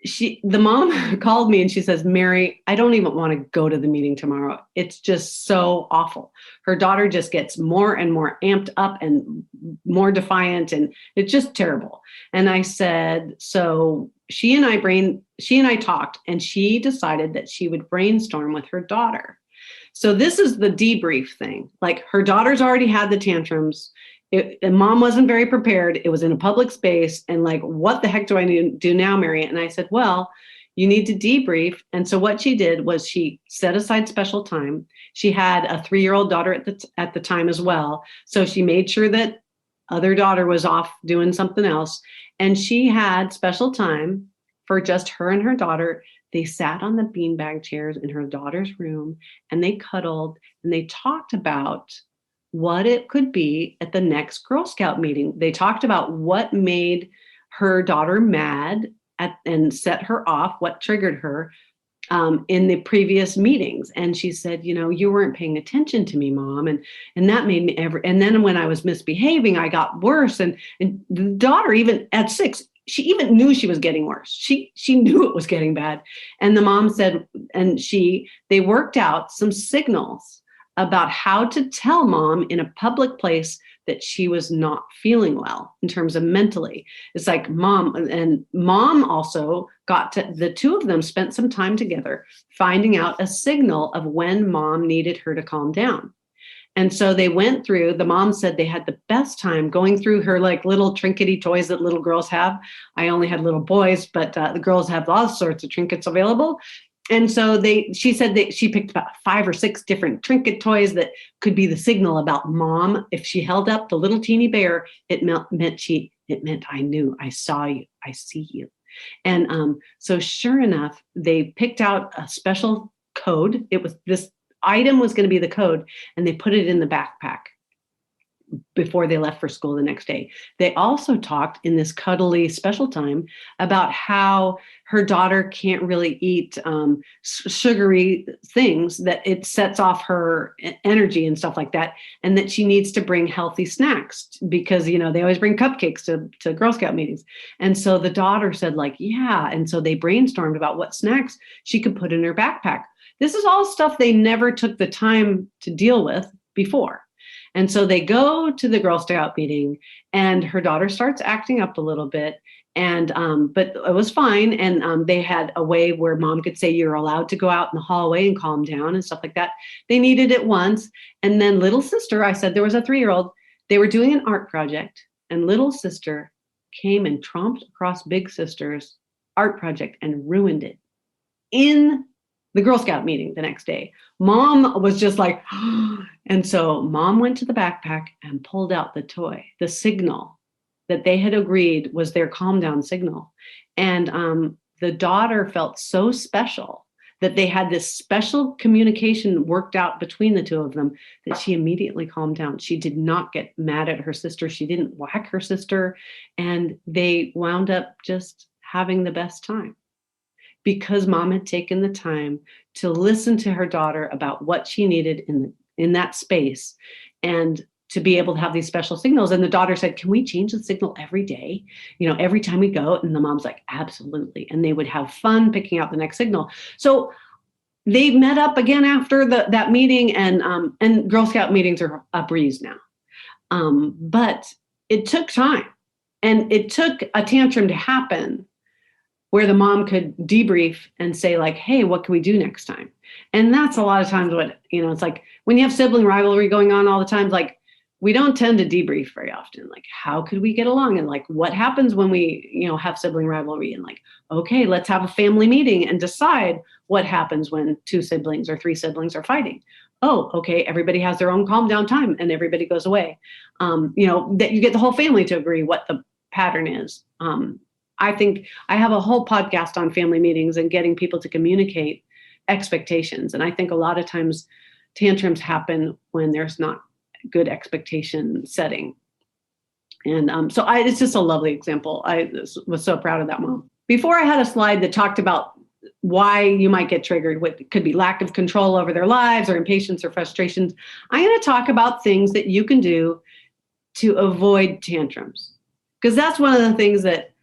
Speaker 1: the mom called me and she says, Mary, I don't even want to go to the meeting tomorrow. It's just so awful. Her daughter just gets more and more amped up and more defiant, and it's just terrible. And I said, so she and I talked, and she decided that she would brainstorm with her daughter. So this is the debrief thing. Like, her daughter's already had the tantrums. And mom wasn't very prepared. It was in a public space. And like, what the heck do I need to do now, Mary? And I said, well, you need to debrief. And so what she did was she set aside special time. She had a 3-year-old daughter at the time as well. So she made sure that other daughter was off doing something else. And she had special time for just her and her daughter. They sat on the beanbag chairs in her daughter's room, and they cuddled, and they talked about what it could be at the next Girl Scout meeting. They talked about what made her daughter mad and set her off, what triggered her in the previous meetings. And she said, you weren't paying attention to me, Mom. And that made me and then when I was misbehaving, I got worse. And the daughter, even at 6, she even knew she was getting worse. She knew it was getting bad. And the mom said, they worked out some signals about how to tell mom in a public place that she was not feeling well in terms of mentally. It's like mom also the two of them spent some time together finding out a signal of when mom needed her to calm down. And so they went through, the mom said they had the best time going through her like little trinkety toys that little girls have. I only had little boys, but the girls have all sorts of trinkets available. And so she said that she picked about 5 or 6 different trinket toys that could be the signal about mom. If she held up the little teeny bear, it meant I knew, I saw you, I see you. And so sure enough, they picked out a special code. This item was going to be the code, and they put it in the backpack before they left for school the next day. They also talked in this cuddly special time about how her daughter can't really eat sugary things, that it sets off her energy and stuff like that, and that she needs to bring healthy snacks because, they always bring cupcakes to Girl Scout meetings. And so the daughter said like, yeah. And so they brainstormed about what snacks she could put in her backpack. This is all stuff they never took the time to deal with before. And so they go to the Girl Scout meeting, and her daughter starts acting up a little bit. And but it was fine. And they had a way where mom could say, you're allowed to go out in the hallway and calm down and stuff like that. They needed it once. And then little sister, I said there was a 3-year-old, they were doing an art project, and little sister came and tromped across big sister's art project and ruined it in the Girl Scout meeting the next day. Mom was just like, and so mom went to the backpack and pulled out the toy, the signal that they had agreed was their calm down signal. And the daughter felt so special that they had this special communication worked out between the two of them that she immediately calmed down. She did not get mad at her sister. She didn't whack her sister. And they wound up just having the best time, because mom had taken the time to listen to her daughter about what she needed in that space, and to be able to have these special signals. And the daughter said, can we change the signal every day? Every time we go? And the mom's like, absolutely. And they would have fun picking out the next signal. So they met up again after that meeting, and Girl Scout meetings are a breeze now. But it took time, and it took a tantrum to happen where the mom could debrief and say like, hey, what can we do next time? And that's a lot of times what, it's like when you have sibling rivalry going on all the time, like we don't tend to debrief very often. Like, how could we get along? And like, what happens when we, have sibling rivalry? And like, okay, let's have a family meeting and decide what happens when 2 siblings or 3 siblings are fighting. Oh, okay, everybody has their own calm down time and everybody goes away. That you get the whole family to agree what the pattern is. I think I have a whole podcast on family meetings and getting people to communicate expectations. And I think a lot of times tantrums happen when there's not good expectation setting. And it's just a lovely example. I was so proud of that mom. Before, I had a slide that talked about why you might get triggered. What could be lack of control over their lives or impatience or frustrations. I'm going to talk about things that you can do to avoid tantrums, because that's one of the things that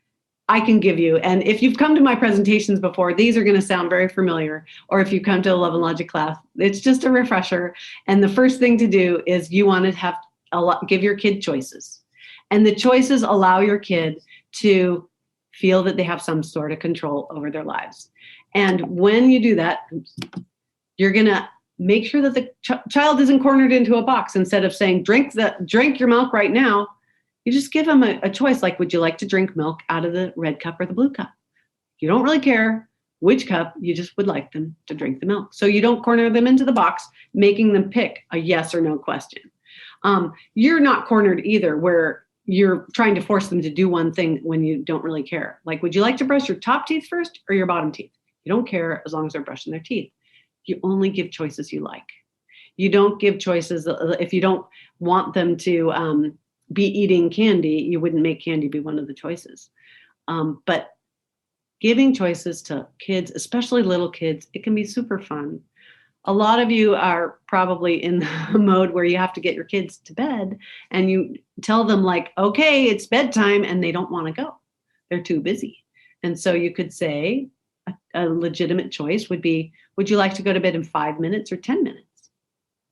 Speaker 1: I can give you. And if you've come to my presentations before, these are going to sound very familiar. Or if you come to a Love and Logic class, it's just a refresher. And the first thing to do is you want to have give your kid choices. And the choices allow your kid to feel that they have some sort of control over their lives. And when you do that, you're going to make sure that the child isn't cornered into a box. Instead of saying, drink your milk right now, you just give them a choice. Like, would you like to drink milk out of the red cup or the blue cup? You don't really care which cup, you just would like them to drink the milk. So you don't corner them into the box, making them pick a yes or no question. You're not cornered either, where you're trying to force them to do one thing when you don't really care. Like, would you like to brush your top teeth first or your bottom teeth? You don't care as long as they're brushing their teeth. You only give choices you like. You don't give choices if you don't want them to be eating candy. You wouldn't make candy be one of the choices. But giving choices to kids, especially little kids, it can be super fun. A lot of you are probably in the mode where you have to get your kids to bed and you tell them like, okay, it's bedtime, and they don't want to go. They're too busy. And so you could say a legitimate choice would be, would you like to go to bed in 5 minutes or 10 minutes?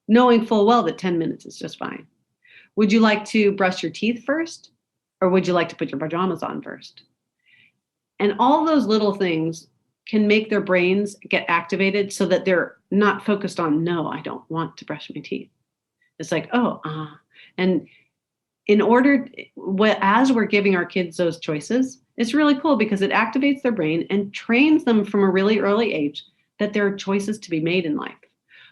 Speaker 1: Knowing full well that 10 minutes is just fine. Would you like to brush your teeth first, or would you like to put your pajamas on first? And all those little things can make their brains get activated so that they're not focused on, no, I don't want to brush my teeth. It's like, and in order, as we're giving our kids those choices, it's really cool because it activates their brain and trains them from a really early age that there are choices to be made in life.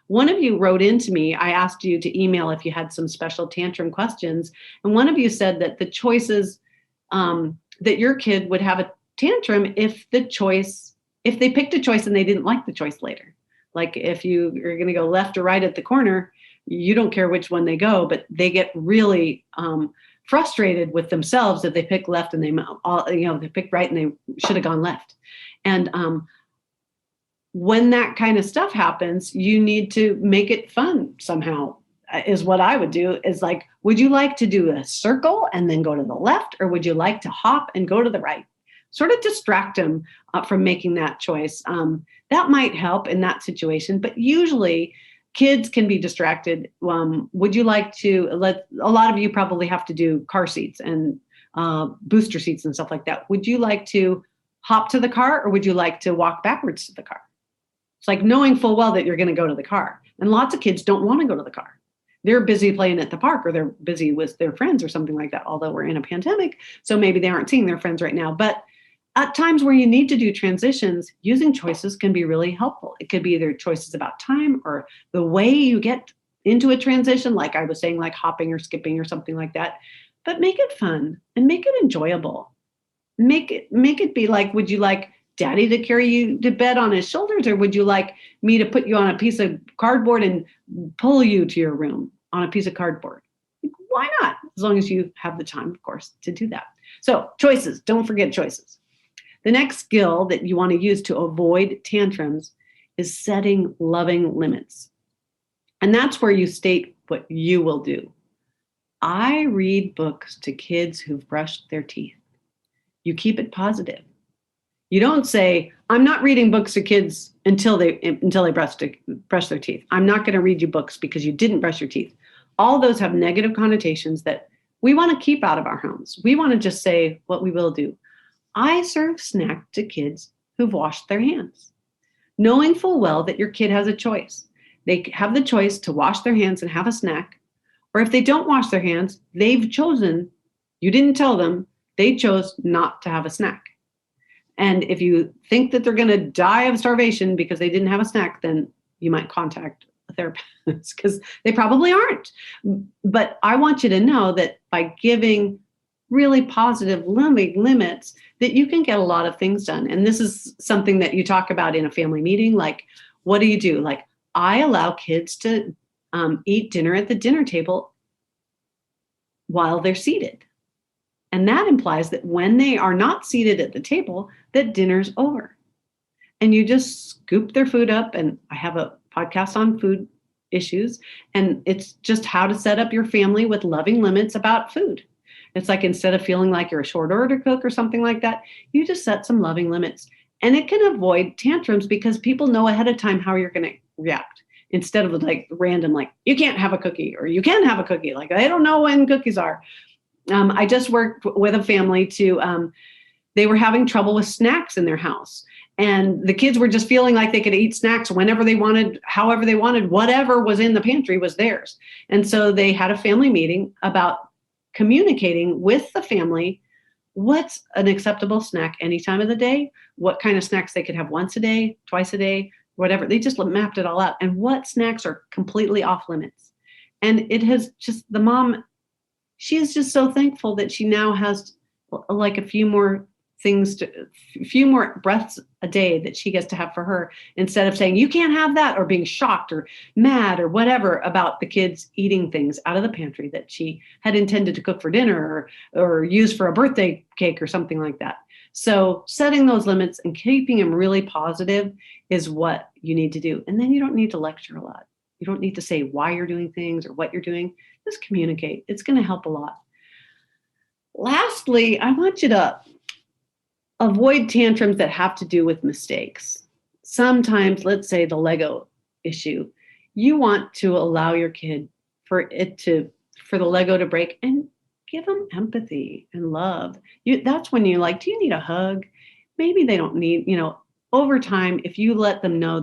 Speaker 1: One of you wrote into me, I asked you to email if you had some special tantrum questions. And one of you said that the choices, that your kid would have a tantrum if they picked a choice and they didn't like the choice later. Like if you are going to go left or right at the corner, you don't care which one they go, but they get really frustrated with themselves that they pick left and they picked right and they should have gone left. And when that kind of stuff happens, you need to make it fun somehow, is what I would do. Is like, would you like to do a circle and then go to the left, or would you like to hop and go to the right? Sort of distract them from making that choice. That might help in that situation, but usually kids can be distracted. Would you like to a lot of you probably have to do car seats and booster seats and stuff like that. Would you like to hop to the car, or would you like to walk backwards to the car? It's like knowing full well that you're going to go to the car. And lots of kids don't want to go to the car. They're busy playing at the park, or they're busy with their friends or something like that, although we're in a pandemic. So maybe they aren't seeing their friends right now. But at times where you need to do transitions, using choices can be really helpful. It could be either choices about time or the way you get into a transition, like I was saying, like hopping or skipping or something like that. But make it fun and make it enjoyable. Make it be like, would you like Daddy to carry you to bed on his shoulders, or would you like me to put you on a piece of cardboard and pull you to your room on a piece of cardboard? Why not? As long as you have the time, of course, to do that. So choices, don't forget choices. The next skill that you want to use to avoid tantrums is setting loving limits. And that's where you state what you will do. I read books to kids who've brushed their teeth. You keep it positive. You don't say, I'm not reading books to kids until they brush their teeth. I'm not going to read you books because you didn't brush your teeth. All those have negative connotations that we want to keep out of our homes. We want to just say what we will do. I serve snack to kids who've washed their hands, knowing full well that your kid has a choice. They have the choice to wash their hands and have a snack, or if they don't wash their hands, they've chosen, you didn't tell them, they chose not to have a snack. And if you think that they're going to die of starvation because they didn't have a snack, then you might contact a therapist because they probably aren't. But I want you to know that by giving really positive limits, that you can get a lot of things done. And this is something that you talk about in a family meeting. Like, what do you do? Like, I allow kids to eat dinner at the dinner table while they're seated. And that implies that when they are not seated at the table, that dinner's over. and you just scoop their food up. And I have a podcast on food issues, and it's just how to set up your family with loving limits about food. It's like, instead of feeling like you're a short order cook or something like that, you just set some loving limits, and it can avoid tantrums because people know ahead of time how you're going to react, instead of like random, like, you can't have a cookie or you can have a cookie. Like, I don't know when cookies are. I just worked with a family they were having trouble with snacks in their house. And the kids were just feeling like they could eat snacks whenever they wanted, however they wanted, whatever was in the pantry was theirs. And so they had a family meeting about communicating with the family what's an acceptable snack any time of the day, what kind of snacks they could have once a day, twice a day, whatever. They just mapped it all out, and what snacks are completely off limits. And it has just, the mom, she is just so thankful that she now has like a few more breaths a day that she gets to have for her, instead of saying, you can't have that, or being shocked or mad or whatever about the kids eating things out of the pantry that she had intended to cook for dinner or use for a birthday cake or something like that. So setting those limits and keeping them really positive is what you need to do. And then you don't need to lecture a lot. You don't need to say why you're doing things or what you're doing. Just communicate. It's going to help a lot. Lastly, I want you to avoid tantrums that have to do with mistakes. Sometimes, let's say the Lego issue, you want to allow your kid for the Lego to break, and give them empathy and love. That's when you're like, do you need a hug? Maybe they don't need, over time, if you let them know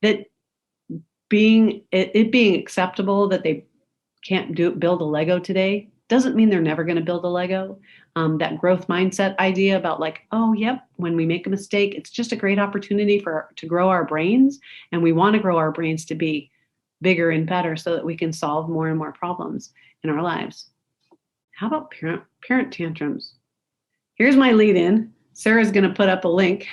Speaker 1: that being acceptable that they can't build a Lego today, doesn't mean they're never going to build a Lego. That growth mindset idea about like, oh, yep, when we make a mistake, it's just a great opportunity to grow our brains. And we want to grow our brains to be bigger and better so that we can solve more and more problems in our lives. How about parent tantrums? Here's my lead in. Sarah's going to put up a link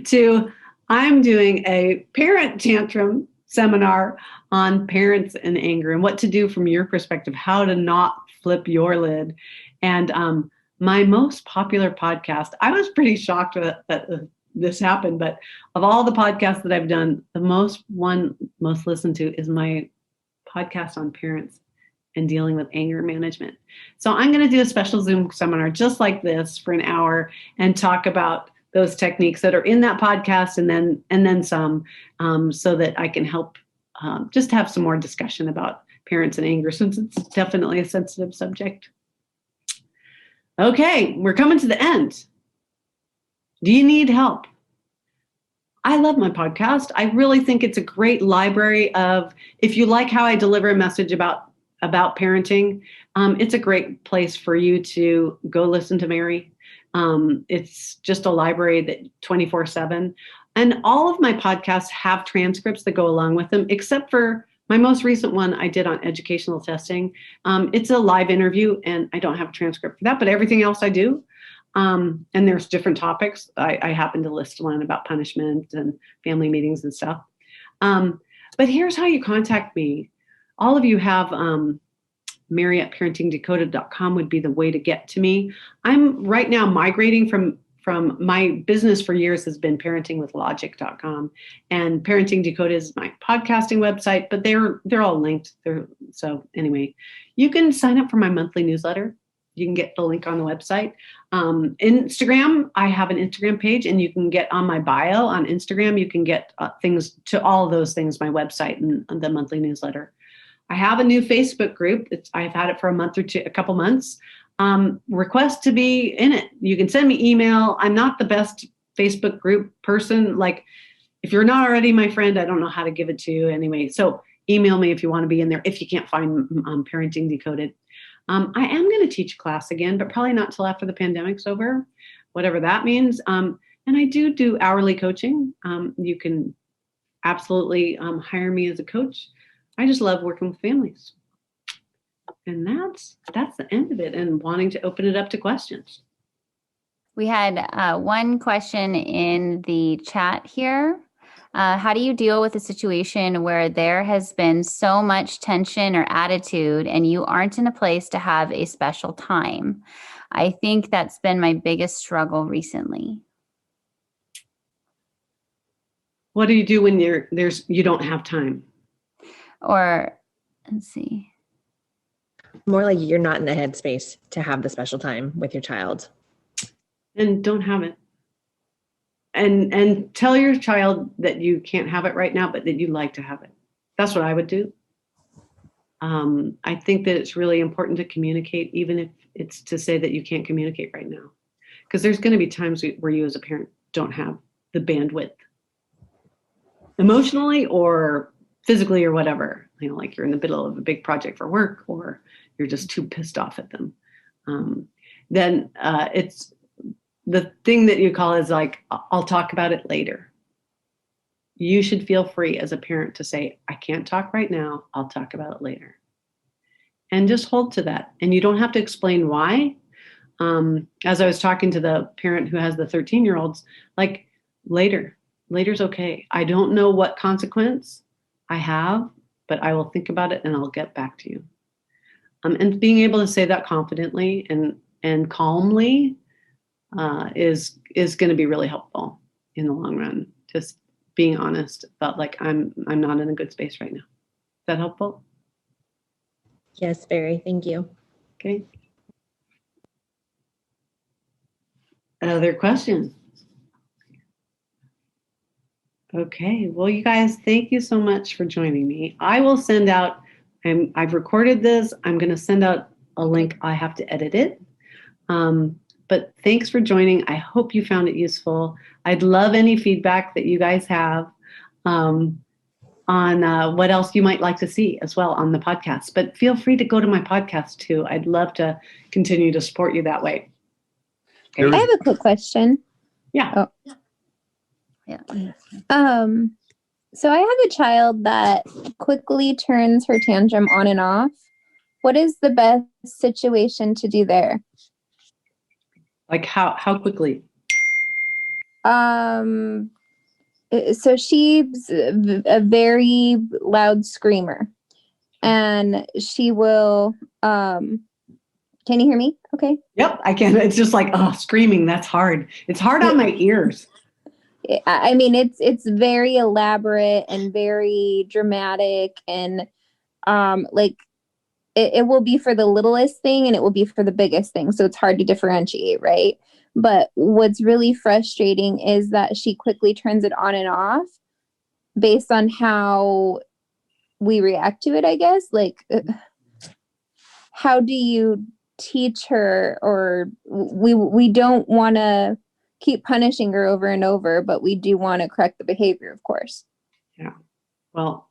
Speaker 1: to, I'm doing a parent tantrum seminar on parents and anger and what to do from your perspective, how to not flip your lid. And my most popular podcast, I was pretty shocked that this happened, but of all the podcasts that I've done, the most listened to is my podcast on parents and dealing with anger management. So I'm going to do a special Zoom seminar just like this for an hour and talk about those techniques that are in that podcast and then some, so that I can help just have some more discussion about parents and anger, since it's definitely a sensitive subject. Okay, we're coming to the end. Do you need help? I love my podcast. I really think it's a great library of, if you like how I deliver a message about parenting, it's a great place for you to go listen to Mary. It's just a library that 24/7. And all of my podcasts have transcripts that go along with them, except for my most recent one I did on educational testing. It's a live interview and I don't have a transcript for that, but everything else I do. And there's different topics. I happen to list one about punishment and family meetings and stuff. But here's how you contact me. All of you have Mary at parentingdecoded.com would be the way to get to me. I'm right now migrating from my business for years has been parentingwithlogic.com, and Parenting Decoded is my podcasting website, but they're all linked. So anyway, you can sign up for my monthly newsletter. You can get the link on the website. Instagram, I have an Instagram page, and you can get on my bio on Instagram. You can get things to all of those things, my website and the monthly newsletter. I have a new Facebook group. I've had it for a couple months. Request to be in it. You can send me email. I'm not the best Facebook group person. Like, if you're not already my friend, I don't know how to give it to you anyway. So email me if you want to be in there, if you can't find Parenting Decoded. I am going to teach a class again, but probably not till after the pandemic's over, whatever that means. And I do hourly coaching. You can absolutely hire me as a coach. I just love working with families. And that's the end of it, and wanting to open it up to questions.
Speaker 2: We had one question in the chat here. How do you deal with a situation where there has been so much tension or attitude and you aren't in a place to have a special time? I think that's been my biggest struggle recently.
Speaker 1: What do you do when you don't have time?
Speaker 2: Or let's see.
Speaker 5: More like you're not in the headspace to have the special time with your child.
Speaker 1: And don't have it. And tell your child that you can't have it right now, but that you'd like to have it. That's what I would do. I think that it's really important to communicate, even if it's to say that you can't communicate right now. Because there's going to be times where you as a parent don't have the bandwidth emotionally or physically or whatever, like you're in the middle of a big project for work or you're just too pissed off at them. Then it's the thing that you call is like, I'll talk about it later. You should feel free as a parent to say, I can't talk right now. I'll talk about it later. And just hold to that. And you don't have to explain why. As I was talking to the parent who has the 13-year-olds, like later's okay. I don't know what consequence I have, but I will think about it and I'll get back to you. And being able to say that confidently and calmly is going to be really helpful in the long run. Just being honest about like, I'm not in a good space right now. Is that helpful?
Speaker 5: Yes, very. Thank you.
Speaker 1: Okay. Other questions? Okay. Well, you guys, thank you so much for joining me. I will send out, I've recorded this. I'm going to send out a link. I have to edit it. But thanks for joining. I hope you found it useful. I'd love any feedback that you guys have on what else you might like to see as well on the podcast. But feel free to go to my podcast too. I'd love to continue to support you that way.
Speaker 4: Okay. I have a quick question.
Speaker 1: Yeah.
Speaker 2: Oh. Yeah.
Speaker 4: So I have a child that quickly turns her tantrum on and off. What is the best situation to do there?
Speaker 1: Like how quickly?
Speaker 4: So she's a very loud screamer, and she will. Can you hear me? Okay.
Speaker 1: Yep, I can. It's just like, screaming. That's hard. It's hard on my ears.
Speaker 4: I mean, it's very elaborate and very dramatic, and like it will be for the littlest thing and it will be for the biggest thing. So it's hard to differentiate, right? But what's really frustrating is that she quickly turns it on and off based on how we react to it, I guess. Like, how do you teach her? Or we don't want to keep punishing her over and over, but we do want to correct the behavior, of course.
Speaker 1: Yeah. Well,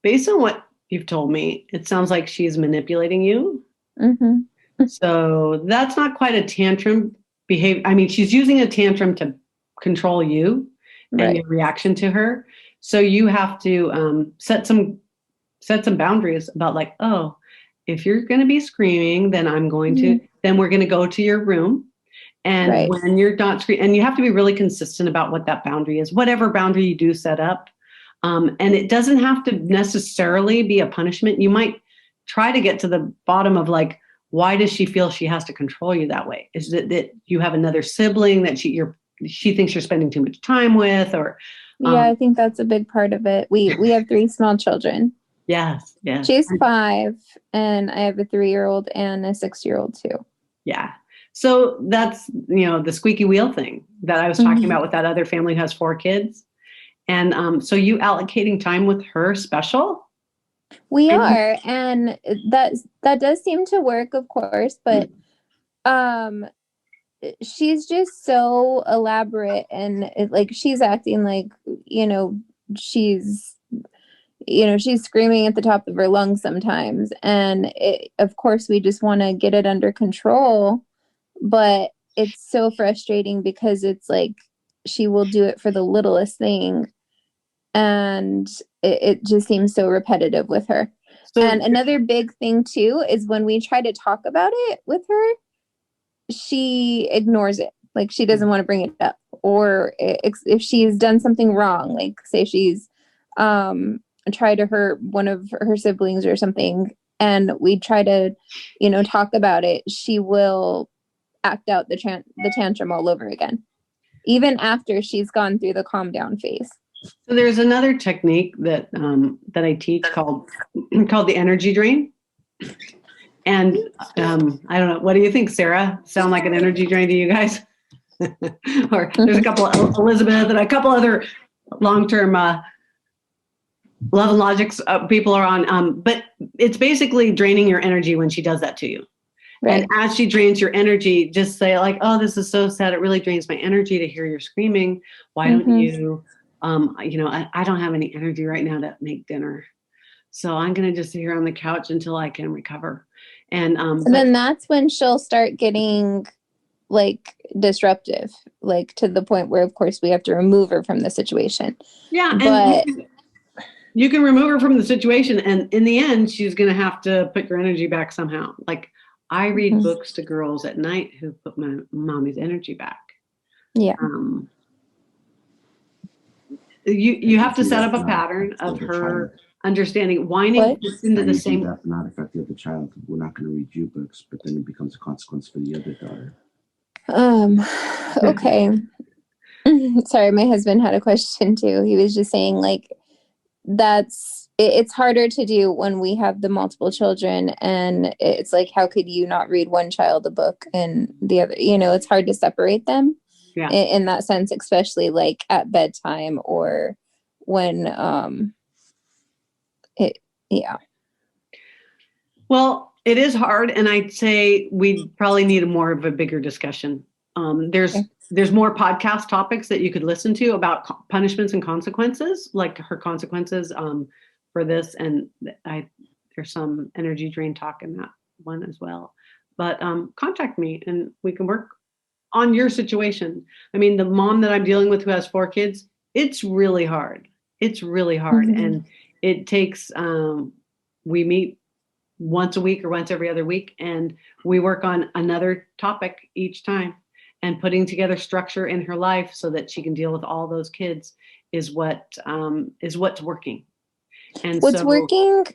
Speaker 1: based on what you've told me, it sounds like she's manipulating you.
Speaker 4: Mm-hmm.
Speaker 1: So that's not quite a tantrum behavior. I mean, she's using a tantrum to control you and your reaction to her. So you have to set some boundaries about like, oh, if you're going to be screaming, then then we're going to go to your room. And when you're not screaming, and you have to be really consistent about what that boundary is, whatever boundary you do set up. And it doesn't have to necessarily be a punishment. You might try to get to the bottom of like, why does she feel she has to control you that way? Is it that you have another sibling that she thinks you're spending too much time with, or?
Speaker 4: Yeah, I think that's a big part of it. We have 3 small children.
Speaker 1: Yes.
Speaker 4: She's 5, and I have a 3-year-old and a 6-year-old too.
Speaker 1: Yeah. So that's, the squeaky wheel thing that I was talking about with that other family who has 4 kids. And so you allocating time with her special?
Speaker 4: We are, and that does seem to work, of course, but she's just so elaborate, and like she's acting like, she's screaming at the top of her lungs sometimes. And of course, we just want to get it under control, but it's so frustrating because it's like she will do it for the littlest thing. And it just seems so repetitive with her. So, and another big thing too is when we try to talk about it with her, she ignores it. Like she doesn't want to bring it up. Or if she's done something wrong, like say she's tried to hurt one of her siblings or something, and we try to, talk about it, she will act out the tantrum all over again, even after she's gone through the calm down phase.
Speaker 1: So there's another technique that that I teach called the energy drain. And I don't know. What do you think, Sarah? Sound like an energy drain to you guys? Or there's a couple of Elizabeth and a couple other long-term Love and Logics people are on. But it's basically draining your energy when she does that to you. Right. And as she drains your energy, just say like, oh, this is so sad. It really drains my energy to hear you're screaming. Why don't you, I don't have any energy right now to make dinner. So I'm going to just sit here on the couch until I can recover. And
Speaker 6: then that's when she'll start getting like disruptive, like to the point where, of course, we have to remove her from the situation.
Speaker 1: Yeah.
Speaker 6: But
Speaker 1: and you can remove her from the situation. And in the end, she's going to have to put your energy back somehow. Like, I read books to girls at night who put my mommy's energy back.
Speaker 6: Yeah.
Speaker 1: You have to set up a pattern of her understanding. Whining fits into the same.
Speaker 7: That not affect the other child. We're not going to read you books, but then it becomes a consequence for the other daughter.
Speaker 6: Okay. Sorry, my husband had a question too. He was just saying like it's harder to do when we have the multiple children, and it's like, how could you not read one child a book and the other, it's hard to separate them in that sense, especially like at bedtime or when
Speaker 1: Well, it is hard. And I'd say we probably need more of a bigger discussion. There's more podcast topics that you could listen to about punishments and consequences, like her consequences for this. And there's some energy drain talk in that one as well. But contact me and we can work on your situation. I mean, the mom that I'm dealing with who has 4 kids, it's really hard. It's really hard. And it takes, we meet once a week or once every other week, and we work on another topic each time. And putting together structure in her life so that she can deal with all those kids is what's working. And
Speaker 6: what's working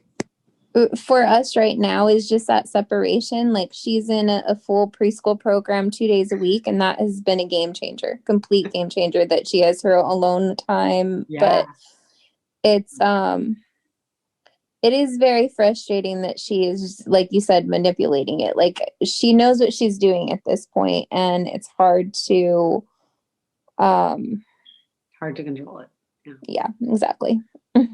Speaker 6: for us right now is just that separation. Like she's in a full preschool program 2 days a week, and that has been a game changer, complete game changer, that she has her alone time. But it is very frustrating that she is, like you said, manipulating it. Like she knows what she's doing at this point, and it's hard to
Speaker 1: control it.
Speaker 6: Yeah, exactly.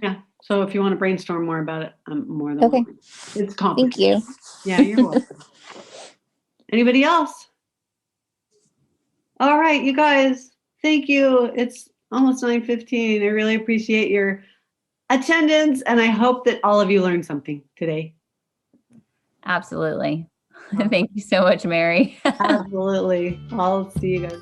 Speaker 1: Yeah. So if you want to brainstorm more about it, I'm more than welcome. It's complicated.
Speaker 6: Thank you.
Speaker 1: Yeah, you're welcome. Anybody else? All right, you guys. Thank you. It's almost 9:15. I really appreciate your attendance, and I hope that all of you learned something today.
Speaker 2: Absolutely. Thank you so much, Mary.
Speaker 1: Absolutely. I'll see you guys.